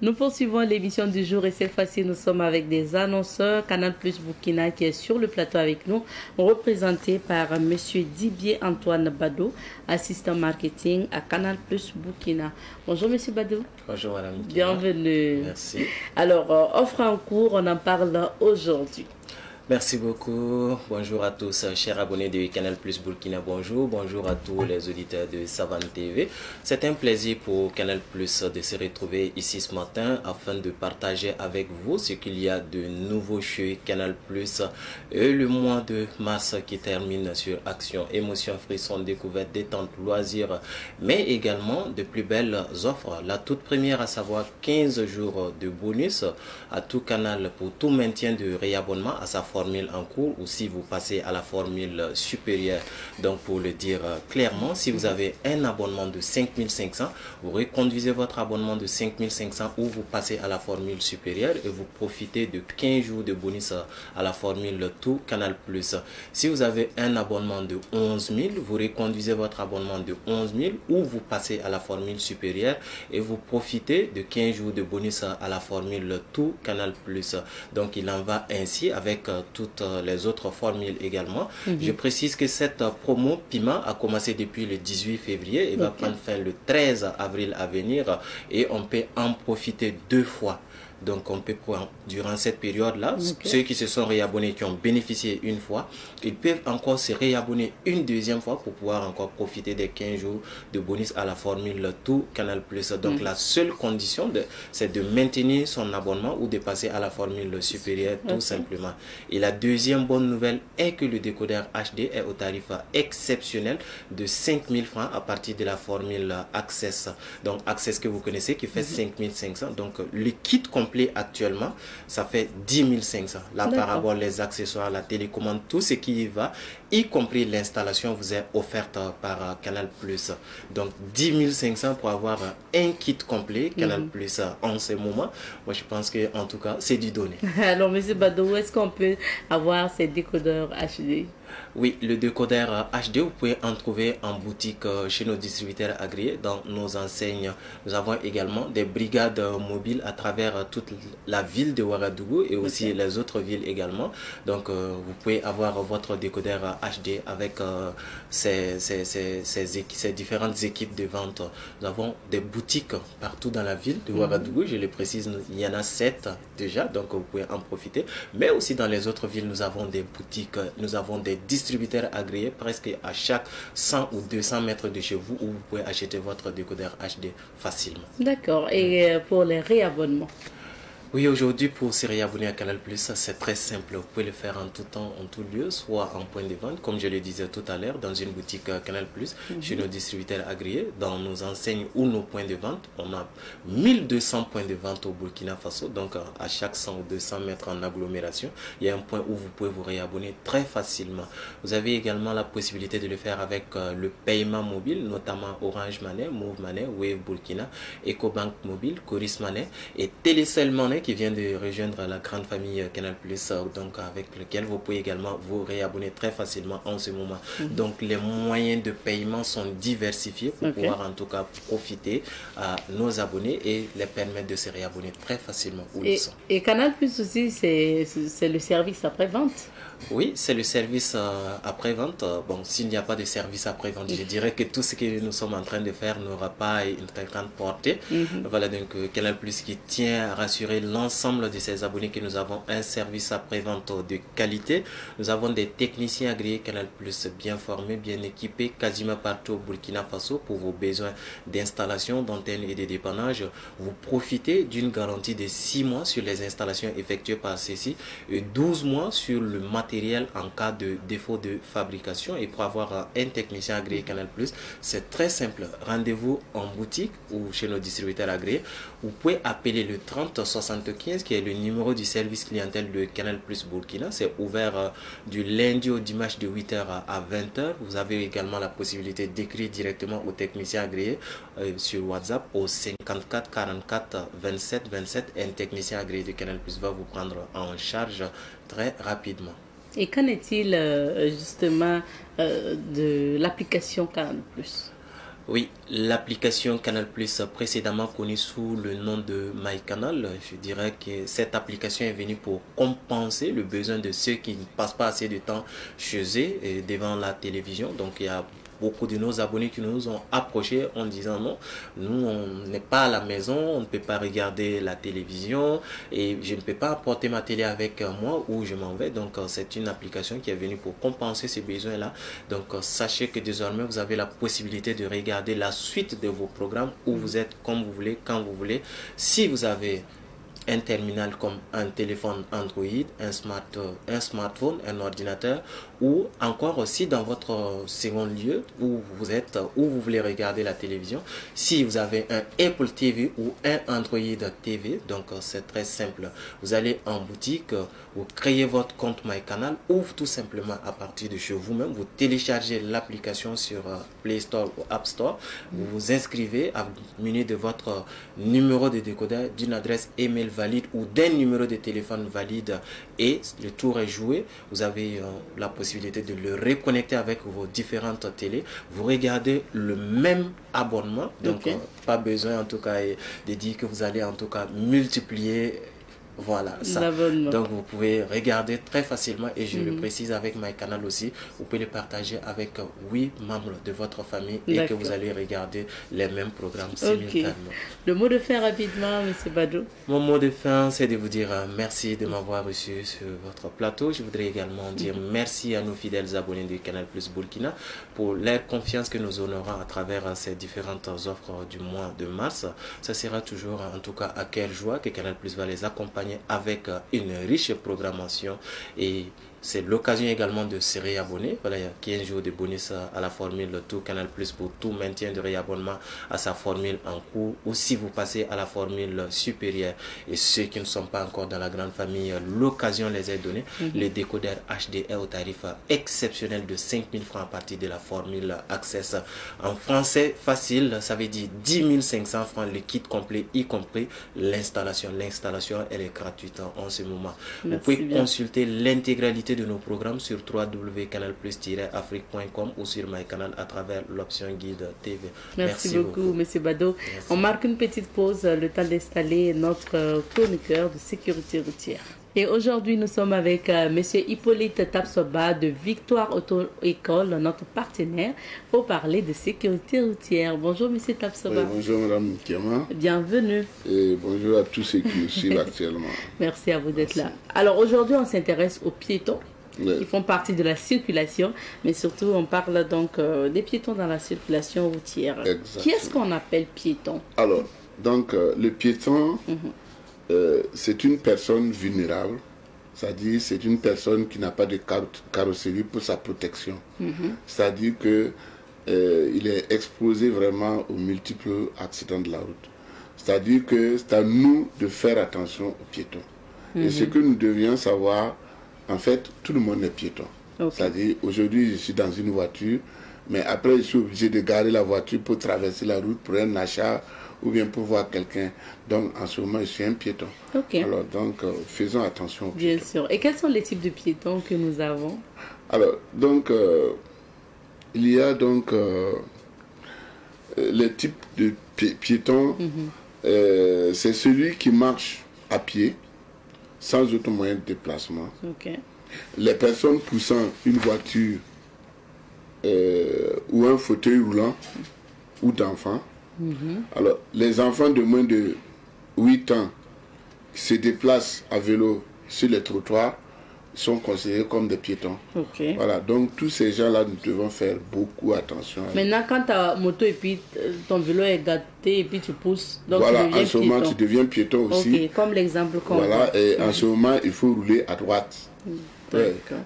Speaker 1: Nous poursuivons l'émission du jour et cette fois-ci, nous sommes avec des annonceurs. Canal Plus Burkina qui est sur le plateau avec nous, représenté par M. Dibier Antoine Bado, assistant marketing à Canal Plus Burkina. Bonjour M. Bado.
Speaker 9: Bonjour Madame.
Speaker 1: Bienvenue.
Speaker 9: Merci.
Speaker 1: Alors, offre en cours, on en parle aujourd'hui.
Speaker 9: Merci beaucoup. Bonjour à tous, chers abonnés de Canal Plus Burkina. Bonjour à tous les auditeurs de Savane TV. C'est un plaisir pour Canal Plus de se retrouver ici ce matin afin de partager avec vous ce qu'il y a de nouveau chez Canal Plus. Et le mois de mars qui termine sur action, émotion, frisson, découverte, détente, loisirs, mais également de plus belles offres. La toute première, à savoir 15 jours de bonus à tout canal pour tout maintien de réabonnement à sa formule en cours, ou si vous passez à la formule supérieure. Donc pour le dire clairement, si vous avez un abonnement de 5500, vous reconduisez votre abonnement de 5500 ou vous passez à la formule supérieure et vous profitez de 15 jours de bonus à la formule tout Canal Plus. Si vous avez un abonnement de 11 000, vous reconduisez votre abonnement de 11 000 ou vous passez à la formule supérieure et vous profitez de 15 jours de bonus à la formule tout Canal Plus. Donc il en va ainsi avec toutes les autres formules également. Je précise que cette promo piment a commencé depuis le 18 février et va prendre fin le 13 avril à venir et on peut en profiter 2 fois. Donc on peut prendre durant cette période-là, ceux qui se sont réabonnés, qui ont bénéficié une fois, ils peuvent encore se réabonner une deuxième fois pour pouvoir encore profiter des 15 jours de bonus à la formule tout Canal Plus. Donc la seule condition, c'est de maintenir son abonnement ou de passer à la formule supérieure tout simplement. Et la deuxième bonne nouvelle est que le décodeur HD est au tarif exceptionnel de 5000 francs à partir de la formule Access. Donc Access que vous connaissez qui fait 5500. Donc le kit complet actuellement, ça fait 10 500. La parabole, les accessoires, la télécommande, tout ce qui y va, y compris l'installation, vous est offerte par Canal Plus. Donc 10 500 pour avoir un kit complet Canal Plus en ce moment. Moi, je pense que en tout cas, c'est du donné.
Speaker 1: Alors, M. Bado, où est-ce qu'on peut avoir ces décodeurs HD?
Speaker 9: Oui, le décodeur HD, vous pouvez en trouver en boutique chez nos distributeurs agréés, dans nos enseignes. Nous avons également des brigades mobiles à travers toute la ville de Ouagadougou et aussi les autres villes également. Donc, vous pouvez avoir votre décodeur HD avec ces différentes équipes de vente. Nous avons des boutiques partout dans la ville de Ouagadougou, je le précise, il y en a 7 déjà, donc vous pouvez en profiter. Mais aussi dans les autres villes, nous avons des boutiques, nous avons des distributeurs agréés presque à chaque 100 ou 200 mètres de chez vous où vous pouvez acheter votre décodeur HD facilement.
Speaker 1: D'accord. Et pour les réabonnements?
Speaker 9: Oui, aujourd'hui, pour se réabonner à Canal+, c'est très simple. Vous pouvez le faire en tout temps, en tout lieu, soit en point de vente, comme je le disais tout à l'heure, dans une boutique Canal+, chez nos distributeurs agréés, dans nos enseignes ou nos points de vente. On a 1200 points de vente au Burkina Faso, donc à chaque 100 ou 200 mètres en agglomération, il y a un point où vous pouvez vous réabonner très facilement. Vous avez également la possibilité de le faire avec le paiement mobile, notamment Orange Money, Move Money, Wave Burkina, EcoBank Mobile, Coris Money et Télécell Money, qui vient de rejoindre la grande famille Canal+, donc avec lequel vous pouvez également vous réabonner très facilement en ce moment. Donc les moyens de paiement sont diversifiés pour pouvoir en tout cas profiter à nos abonnés et les permettre de se réabonner très facilement où ils sont.
Speaker 1: Et Canal+ aussi, c'est le service après-vente?
Speaker 9: Oui, c'est le service après-vente. Bon, s'il n'y a pas de service après-vente, je dirais que tout ce que nous sommes en train de faire n'aura pas une très grande portée. Voilà, donc Canal+, qui tient à rassurer l'ensemble de ses abonnés que nous avons un service après-vente de qualité. Nous avons des techniciens agréés Canal+, bien formés, bien équipés, quasiment partout au Burkina Faso pour vos besoins d'installation, d'antenne et de dépannage. Vous profitez d'une garantie de 6 mois sur les installations effectuées par ceci et 12 mois sur le matériel en cas de défaut de fabrication. Et pour avoir un technicien agréé Canal+, c'est très simple. Rendez-vous en boutique ou chez nos distributeurs agréés. Vous pouvez appeler le 30 75 qui est le numéro du service clientèle de Canal+ Burkina. C'est ouvert du lundi au dimanche de 8h à 20h. Vous avez également la possibilité d'écrire directement au technicien agréé sur WhatsApp au 54 44 27 27. Un technicien agréé de Canal+ va vous prendre en charge très rapidement.
Speaker 1: Et qu'en est-il justement de l'application Canal+?
Speaker 9: Oui, l'application Canal Plus précédemment connue sous le nom de MyCanal, je dirais que cette application est venue pour compenser le besoin de ceux qui ne passent pas assez de temps chez eux et devant la télévision. Donc il y a beaucoup de nos abonnés qui nous ont approchés en disant non, nous on n'est pas à la maison, on ne peut pas regarder la télévision et je ne peux pas apporter ma télé avec moi où je m'en vais. Donc c'est une application qui est venue pour compenser ces besoins-là. Donc sachez que désormais vous avez la possibilité de regarder la suite de vos programmes où vous êtes, comme vous voulez, quand vous voulez. Si vous avez un terminal comme un téléphone Android, un smartphone, un ordinateur, ou encore aussi dans votre second lieu où vous êtes, où vous voulez regarder la télévision. Si vous avez un Apple TV ou un Android TV, donc c'est très simple. Vous allez en boutique, vous créez votre compte MyCanal ou tout simplement à partir de chez vous-même, vous téléchargez l'application sur Play Store ou App Store, vous vous inscrivez muni de votre numéro de décodeur, d'une adresse email valide ou d'un numéro de téléphone valide et le tour est joué. Vous avez la possibilité de le reconnecter avec vos différentes télés. Vous regardez le même abonnement, donc pas besoin en tout cas de dire que vous allez en tout cas multiplier. Voilà, ça. Donc vous pouvez regarder très facilement et je le précise avec MyCanal aussi, vous pouvez le partager avec 8 membres de votre famille et que vous allez regarder les mêmes programmes simultanément.
Speaker 1: Le mot de fin rapidement, M. Badou.
Speaker 9: Mon mot de fin, c'est de vous dire merci de m'avoir reçu sur votre plateau. Je voudrais également dire merci à nos fidèles abonnés de Canal Plus Burkina pour leur confiance que nous honorons à travers ces différentes offres du mois de mars. Ça sera toujours en tout cas à quelle joie que Canal Plus va les accompagner avec une riche programmation et c'est l'occasion également de se réabonner. Voilà, il y a 15 jours de bonus à la formule Tout Canal Plus pour tout maintien de réabonnement à sa formule en cours ou si vous passez à la formule supérieure et ceux qui ne sont pas encore dans la grande famille, l'occasion les est donnée. Le décodeur HD est au tarif exceptionnel de 5 000 francs à partir de la formule Access. En français facile, ça veut dire 10 500 francs le kit complet y compris l'installation. L'installation elle est gratuite en ce moment. Vous pouvez consulter l'intégralité de nos programmes sur www.canalplus-afrique.com ou sur MyCanal à travers l'option guide TV.
Speaker 1: Merci beaucoup, M. Badou. On marque une petite pause, le temps d'installer notre chroniqueur de sécurité routière. Et aujourd'hui, nous sommes avec M. Hippolyte Tapsoba de Victoire Auto-École, notre partenaire, pour parler de sécurité routière. Bonjour, M. Tapsoba.
Speaker 10: Oui, bonjour, Mme Kiama.
Speaker 1: Bienvenue.
Speaker 10: Et bonjour à tous ceux qui nous suivent actuellement.
Speaker 1: Merci à vous d'être là. Alors, aujourd'hui, on s'intéresse aux piétons. Qui font partie de la circulation, mais surtout, on parle donc des piétons dans la circulation routière. Exactement. Qui est-ce qu'on appelle piéton?
Speaker 10: Alors, donc, le piéton... c'est une personne vulnérable, c'est-à-dire c'est une personne qui n'a pas de carrosserie pour sa protection. C'est-à-dire que il est exposé vraiment aux multiples accidents de la route. C'est-à-dire que c'est à nous de faire attention aux piétons. Et ce que nous devions savoir, en fait, tout le monde est piéton. C'est-à-dire, aujourd'hui, je suis dans une voiture, mais après, je suis obligé de garer la voiture pour traverser la route pour un achat ou bien pour voir quelqu'un. Donc, en ce moment, je suis un piéton. Alors, donc, faisons attention aux piétons.
Speaker 1: Bien sûr. Et quels sont les types de piétons que nous avons?
Speaker 10: Alors, donc, il y a donc les types de piétons. C'est celui qui marche à pied, sans autre moyen de déplacement. Les personnes poussant une voiture ou un fauteuil roulant ou d'enfants. Alors, les enfants de moins de 8 ans qui se déplacent à vélo sur les trottoirs sont considérés comme des piétons. Voilà, donc tous ces gens-là, nous devons faire beaucoup attention.
Speaker 1: Maintenant, quand ta moto et puis ton vélo est gâté et puis tu pousses, donc
Speaker 10: voilà,
Speaker 1: tu deviens
Speaker 10: en ce moment, tu deviens piéton aussi.
Speaker 1: Comme l'exemple qu'on
Speaker 10: voilà, et en ce moment, il faut rouler à droite.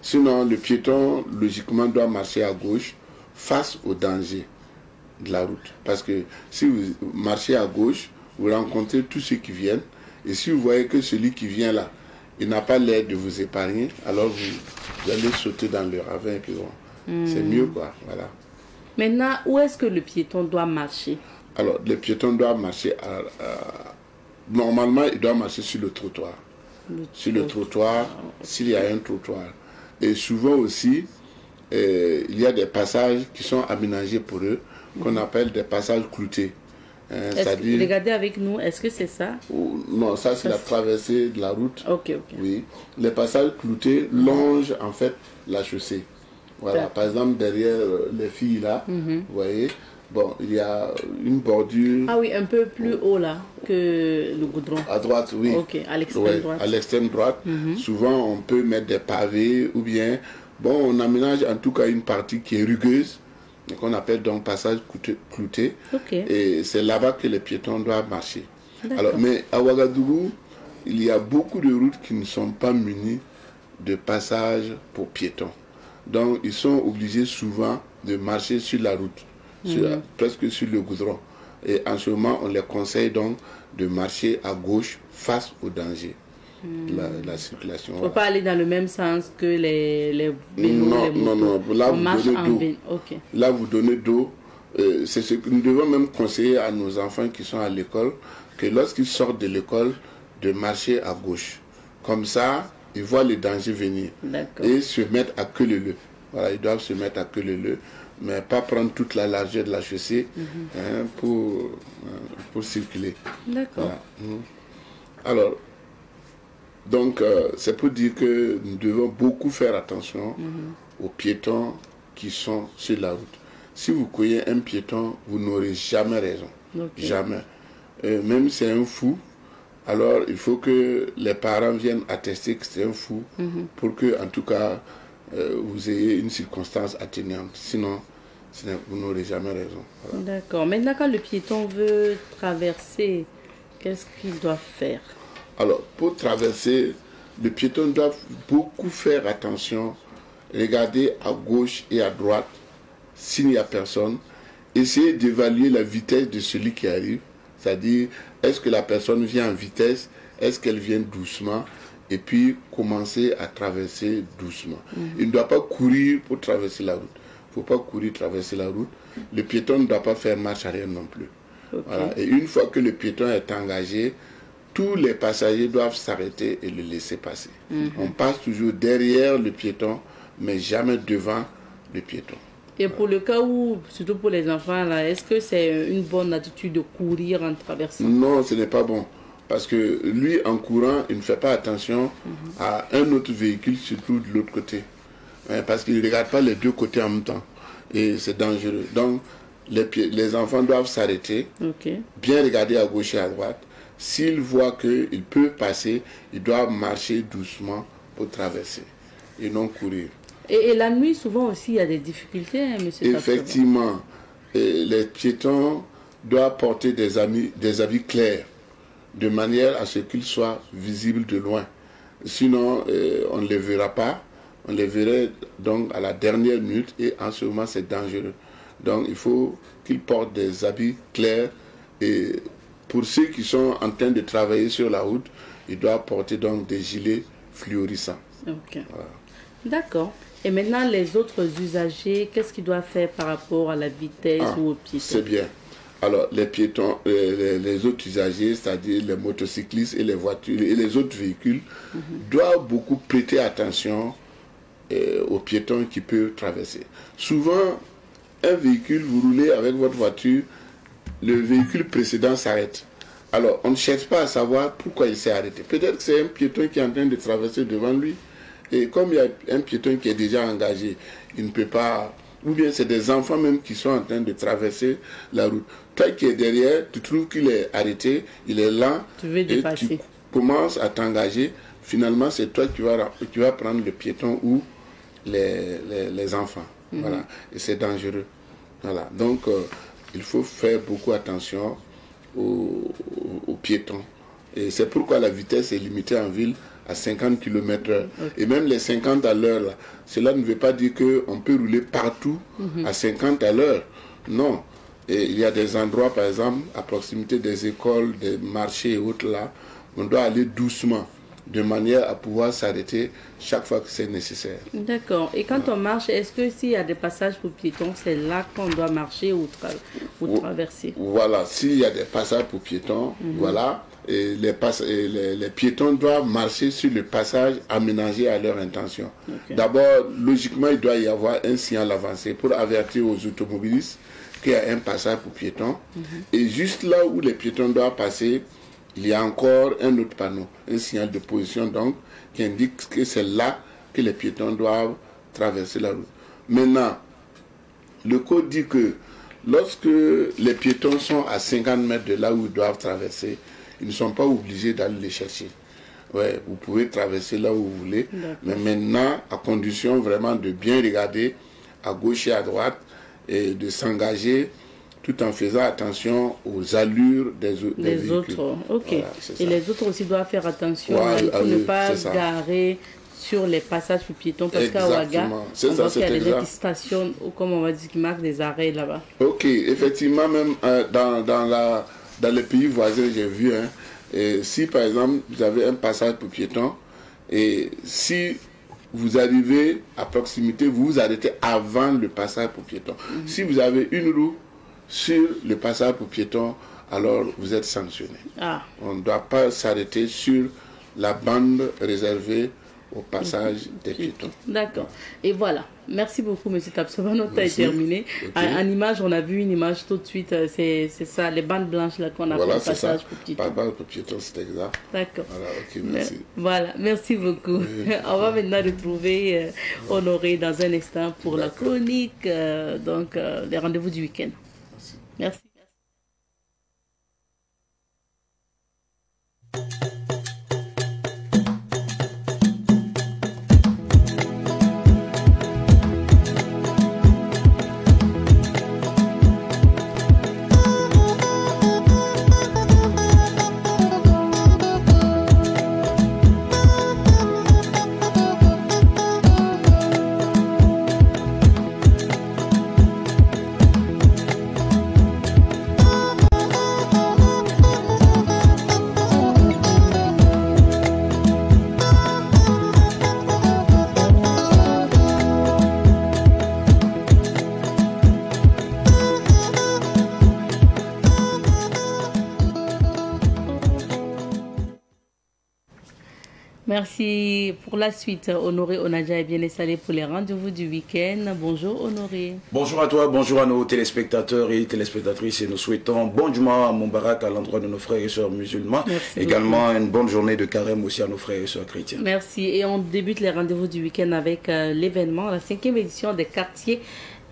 Speaker 10: Sinon, le piéton, logiquement, doit marcher à gauche face au danger de la route. Parce que si vous marchez à gauche, vous rencontrez tous ceux qui viennent. Et si vous voyez que celui qui vient là, il n'a pas l'air de vous épargner, alors vous allez sauter dans le ravin et puis bon, c'est mieux quoi. Voilà.
Speaker 1: Maintenant, où est-ce que le piéton doit marcher?
Speaker 10: Alors, le piéton doit marcher normalement, il doit marcher sur le trottoir. Sur le trottoir, s'il y a un trottoir. Et souvent aussi, il y a des passages qui sont aménagés pour eux, qu'on appelle des passages cloutés.
Speaker 1: Regardez avec nous, est-ce que c'est ça?
Speaker 10: Non, ça c'est la traversée de la route.
Speaker 1: Ok.
Speaker 10: Oui. Les passages cloutés longent en fait la chaussée. Voilà, par exemple derrière les filles là, vous voyez, bon, il y a une bordure.
Speaker 1: Ah oui, un peu plus haut là que le goudron.
Speaker 10: À droite, oui.
Speaker 1: Ok, à l'extrême droite.
Speaker 10: À l'extrême droite. Souvent on peut mettre des pavés ou bien, bon, on aménage en tout cas une partie qui est rugueuse, qu'on appelle donc passage clouté. Et c'est là-bas que les piétons doivent marcher. Alors, mais à Ouagadougou, il y a beaucoup de routes qui ne sont pas munies de passages pour piétons. Donc, ils sont obligés souvent de marcher sur la route, presque sur le goudron. Et en ce moment, on les conseille donc de marcher à gauche face au danger. La circulation.
Speaker 1: Il ne faut pas aller dans le même sens que les vélos,
Speaker 10: non. Là, vous donnez dos. Là, vous donnez dos. C'est ce que nous devons même conseiller à nos enfants qui sont à l'école, que lorsqu'ils sortent de l'école, de marcher à gauche. Comme ça, ils voient les dangers venir. Et se mettre à queue leu. Voilà, ils doivent se mettre à queue leu, mais pas prendre toute la largeur de la chaussée pour circuler.
Speaker 1: D'accord.
Speaker 10: Voilà. Alors, donc, c'est pour dire que nous devons beaucoup faire attention aux piétons qui sont sur la route. Si vous cueillez un piéton, vous n'aurez jamais raison. Jamais. Même si c'est un fou, alors il faut que les parents viennent attester que c'est un fou pour que, en tout cas, vous ayez une circonstance atténuante. Sinon, vous n'aurez jamais raison. Voilà.
Speaker 1: D'accord. Maintenant, quand le piéton veut traverser, qu'est-ce qu'il doit faire?
Speaker 10: Alors, pour traverser, le piéton doit beaucoup faire attention, regarder à gauche et à droite s'il n'y a personne, essayer d'évaluer la vitesse de celui qui arrive, c'est-à-dire est-ce que la personne vient en vitesse, est-ce qu'elle vient doucement, et puis commencer à traverser doucement. Il ne doit pas courir pour traverser la route. Il ne faut pas courir, traverser la route. Le piéton ne doit pas faire marche arrière non plus. Voilà. Et une fois que le piéton est engagé, tous les passagers doivent s'arrêter et le laisser passer. On passe toujours derrière le piéton, mais jamais devant le piéton.
Speaker 1: Et pour le cas où, surtout pour les enfants, là, est-ce que c'est une bonne attitude de courir en traversant?
Speaker 10: Non, ce n'est pas bon. Parce que lui, en courant, il ne fait pas attention à un autre véhicule, surtout de l'autre côté. Parce qu'il ne regarde pas les deux côtés en même temps. Et c'est dangereux. Donc, les enfants doivent s'arrêter, bien regarder à gauche et à droite. S'ils voient qu'il peut passer, ils doivent marcher doucement pour traverser et non courir.
Speaker 1: Et la nuit, souvent aussi, il y a des difficultés, hein, monsieur.
Speaker 10: Effectivement, les piétons doivent porter des habits clairs, de manière à ce qu'ils soient visibles de loin. Sinon, on ne les verra pas. On les verrait donc à la dernière minute et en ce moment, c'est dangereux. Donc, il faut qu'ils portent des habits clairs. Et pour ceux qui sont en train de travailler sur la route, ils doivent porter donc des gilets fluorescents.
Speaker 1: Voilà. D'accord. Et maintenant, les autres usagers, qu'est-ce qu'ils doivent faire par rapport à la vitesse ou aux piétons?
Speaker 10: C'est bien. Alors, les piétons, les autres usagers, c'est-à-dire les motocyclistes et les voitures et les autres véhicules, doivent beaucoup prêter attention aux piétons qui peuvent traverser. Souvent, un véhicule, vous roulez avec votre voiture, le véhicule précédent s'arrête. Alors, on ne cherche pas à savoir pourquoi il s'est arrêté. Peut-être que c'est un piéton qui est en train de traverser devant lui. Et comme il y a un piéton qui est déjà engagé, il ne peut pas... Ou bien c'est des enfants même qui sont en train de traverser la route. Toi qui es derrière, tu trouves qu'il est arrêté, il est lent,
Speaker 1: et tu
Speaker 10: commences à t'engager. Finalement, c'est toi qui vas prendre le piéton ou les enfants. Voilà. Et c'est dangereux. Voilà. Donc, il faut faire beaucoup attention aux piétons. Et c'est pourquoi la vitesse est limitée en ville à 50 km/h. Et même les 50 à l'heure, cela ne veut pas dire qu'on peut rouler partout à 50 à l'heure. Non. Et il y a des endroits, par exemple, à proximité des écoles, des marchés et autres là, on doit aller doucement, de manière à pouvoir s'arrêter chaque fois que c'est nécessaire.
Speaker 1: D'accord. Et quand on marche, est-ce que s'il y a des passages pour piétons, c'est là qu'on doit marcher ou traverser?
Speaker 10: Voilà. S'il y a des passages pour piétons, voilà. Et les piétons doivent marcher sur le passage aménagé à leur intention. D'abord, logiquement, il doit y avoir un signal avancé pour avertir aux automobilistes qu'il y a un passage pour piétons. Et juste là où les piétons doivent passer, il y a encore un autre panneau, un signal de position donc, qui indique que c'est là que les piétons doivent traverser la route. Maintenant, le code dit que lorsque les piétons sont à 50 mètres de là où ils doivent traverser, ils ne sont pas obligés d'aller les chercher. Ouais, vous pouvez traverser là où vous voulez, mais maintenant, à condition vraiment de bien regarder à gauche et à droite et de s'engager tout en faisant attention aux allures des véhicules.
Speaker 1: Autres, ok.
Speaker 10: Voilà,
Speaker 1: et les autres aussi doivent faire attention pour ne pas garer sur les passages pour piétons, parce qu'à Ouaga, on voit qu'il y a des gens qui stationnent, ou comme on va dire, qui marquent des arrêts là-bas.
Speaker 10: Ok, effectivement, même dans les pays voisins, j'ai vu, hein, et si par exemple, vous avez un passage pour piétons, et si vous arrivez à proximité, vous vous arrêtez avant le passage pour piétons. Si vous avez une roue sur le passage pour piétons, alors vous êtes sanctionné. On ne doit pas s'arrêter sur la bande réservée au passage des piétons.
Speaker 1: D'accord. Et voilà. Merci beaucoup, M. Tapsoba. Notre temps est terminé. En image, on a vu une image tout de suite. C'est ça, les bandes blanches là qu'on a fait le passage pour piétons.
Speaker 10: Passage pour piétons, c'est exact.
Speaker 1: D'accord.
Speaker 10: Voilà, ok, merci.
Speaker 1: Voilà, merci beaucoup. On va maintenant retrouver Honoré dans un instant pour la chronique, donc les rendez-vous du week-end. Merci. Merci pour la suite. Honoré Onadja est bien installé pour les rendez-vous du week-end. Bonjour Honoré.
Speaker 11: Bonjour à toi, bonjour à nos téléspectateurs et téléspectatrices et nous souhaitons bon Juma à Moubarak à l'endroit de nos frères et sœurs musulmans.
Speaker 1: Merci
Speaker 11: également
Speaker 1: beaucoup.
Speaker 11: Une bonne journée de carême aussi à nos frères et sœurs chrétiens.
Speaker 1: Merci et on débute les rendez-vous du week-end avec l'événement, la 5e édition des quartiers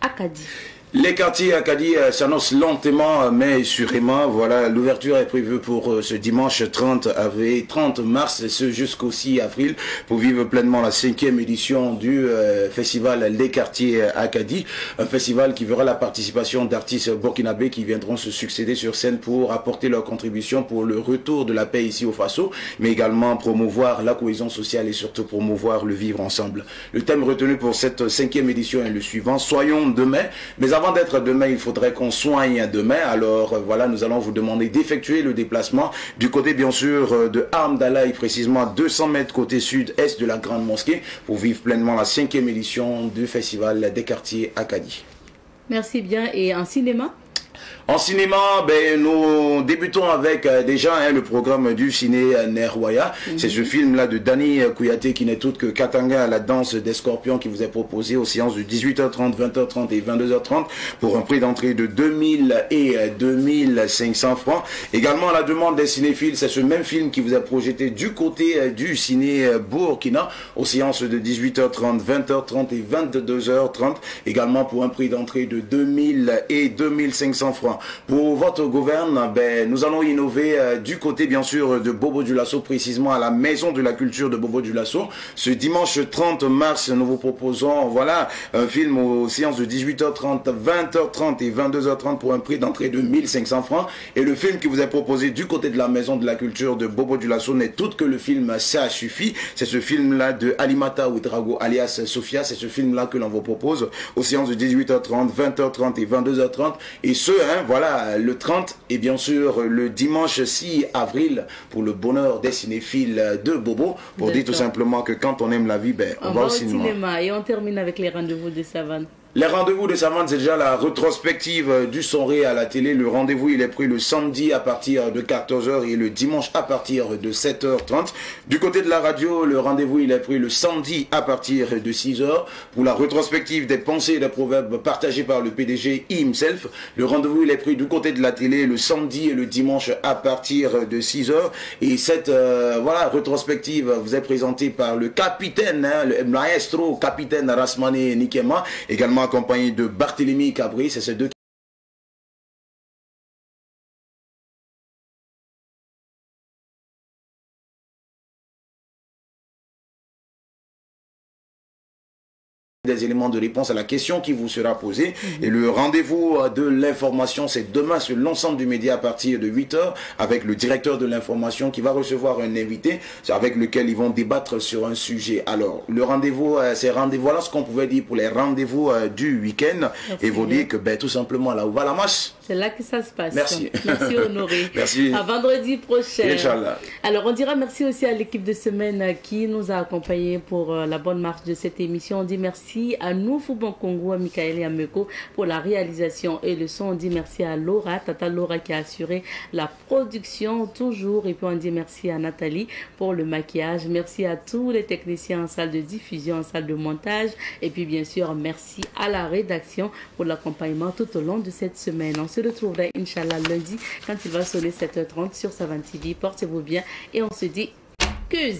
Speaker 1: Acadie.
Speaker 11: Les quartiers Acadie s'annoncent lentement mais sûrement. Voilà, l'ouverture est prévue pour ce dimanche 30 mars et ce jusqu'au 6 avril pour vivre pleinement la 5e édition du festival Les Quartiers Acadie. Un festival qui verra la participation d'artistes burkinabés qui viendront se succéder sur scène pour apporter leur contribution pour le retour de la paix ici au Faso, mais également promouvoir la cohésion sociale et surtout promouvoir le vivre ensemble. Le thème retenu pour cette 5e édition est le suivant: soyons demain. Mais avant d'être demain, il faudrait qu'on soigne demain. Alors voilà, nous allons vous demander d'effectuer le déplacement du côté bien sûr de Hamdallah, précisément à 200 mètres côté sud-est de la Grande Mosquée pour vivre pleinement la 5e édition du festival des quartiers Acadie.
Speaker 1: Merci bien. Et en cinéma?
Speaker 11: En cinéma, nous débutons avec déjà le programme du ciné Nerwaya. C'est ce film-là de Dani Kouyaté qui n'est autre que Katanga, la danse des scorpions, qui vous est proposé aux séances de 18h30, 20h30 et 22h30 pour un prix d'entrée de 2000 et 2500 francs. Également, à la demande des cinéphiles, c'est ce même film qui vous est projeté du côté du ciné Burkina aux séances de 18h30, 20h30 et 22h30. Également pour un prix d'entrée de 2000 et 2500 francs. Pour votre gouverne, nous allons innover du côté bien sûr de Bobo Dioulasso, précisément à la Maison de la Culture de Bobo Dioulasso. Ce dimanche 30 mars, nous vous proposons voilà, un film aux séances de 18h30, 20h30 et 22h30 pour un prix d'entrée de 1500 francs. Et le film qui vous est proposé du côté de la Maison de la Culture de Bobo Dioulasso n'est tout que le film Ça suffit. C'est ce film-là de Alimata Ouedraogo alias Sophia. C'est ce film-là que l'on vous propose aux séances de 18h30, 20h30 et 22h30. Et ce, voilà, le 30 et bien sûr le dimanche 6 avril pour le bonheur des cinéphiles de Bobo. Pour dire tout simplement que quand on aime la vie, on va au cinéma.
Speaker 1: Et on termine avec les rendez-vous de Savane.
Speaker 11: Les rendez-vous de Savane, c'est déjà la rétrospective du Sonré à la télé. Le rendez-vous, il est pris le samedi à partir de 14h et le dimanche à partir de 7h30. Du côté de la radio, le rendez-vous, il est pris le samedi à partir de 6h pour la rétrospective des pensées et des proverbes partagés par le PDG himself. Le rendez-vous, il est pris du côté de la télé le samedi et le dimanche à partir de 6h. Et cette voilà, rétrospective vous est présentée par le capitaine, le maestro capitaine Rasmane Nikema, également accompagné de Barthélémy Cabri. C'est ces deux des éléments de réponse à la question qui vous sera posée. Et le rendez-vous de l'information, c'est demain sur l'ensemble du média à partir de 8h avec le directeur de l'information qui va recevoir un invité avec lequel ils vont débattre sur un sujet. Alors, le rendez-vous, c'est rendez-vous, voilà ce qu'on pouvait dire pour les rendez-vous du week-end. Et vous dire que ben, tout simplement là où va la marche.
Speaker 1: C'est là que ça se passe.
Speaker 11: Merci.
Speaker 1: Merci Honoré.
Speaker 11: Merci.
Speaker 1: À vendredi prochain.
Speaker 11: Inch'Allah.
Speaker 1: Alors on dira merci aussi à l'équipe de semaine qui nous a accompagnés pour la bonne marche de cette émission. On dit merci à nous, Foubon Congo, à Michael et à Meko pour la réalisation et le son. On dit merci à Laura, Tata Laura qui a assuré la production toujours. Et puis on dit merci à Nathalie pour le maquillage. Merci à tous les techniciens en salle de diffusion, en salle de montage. Et puis bien sûr, merci à la rédaction pour l'accompagnement tout au long de cette semaine. On se retrouvera Inch'Allah lundi quand il va sonner 7h30 sur Savane TV. Portez-vous bien et on se dit que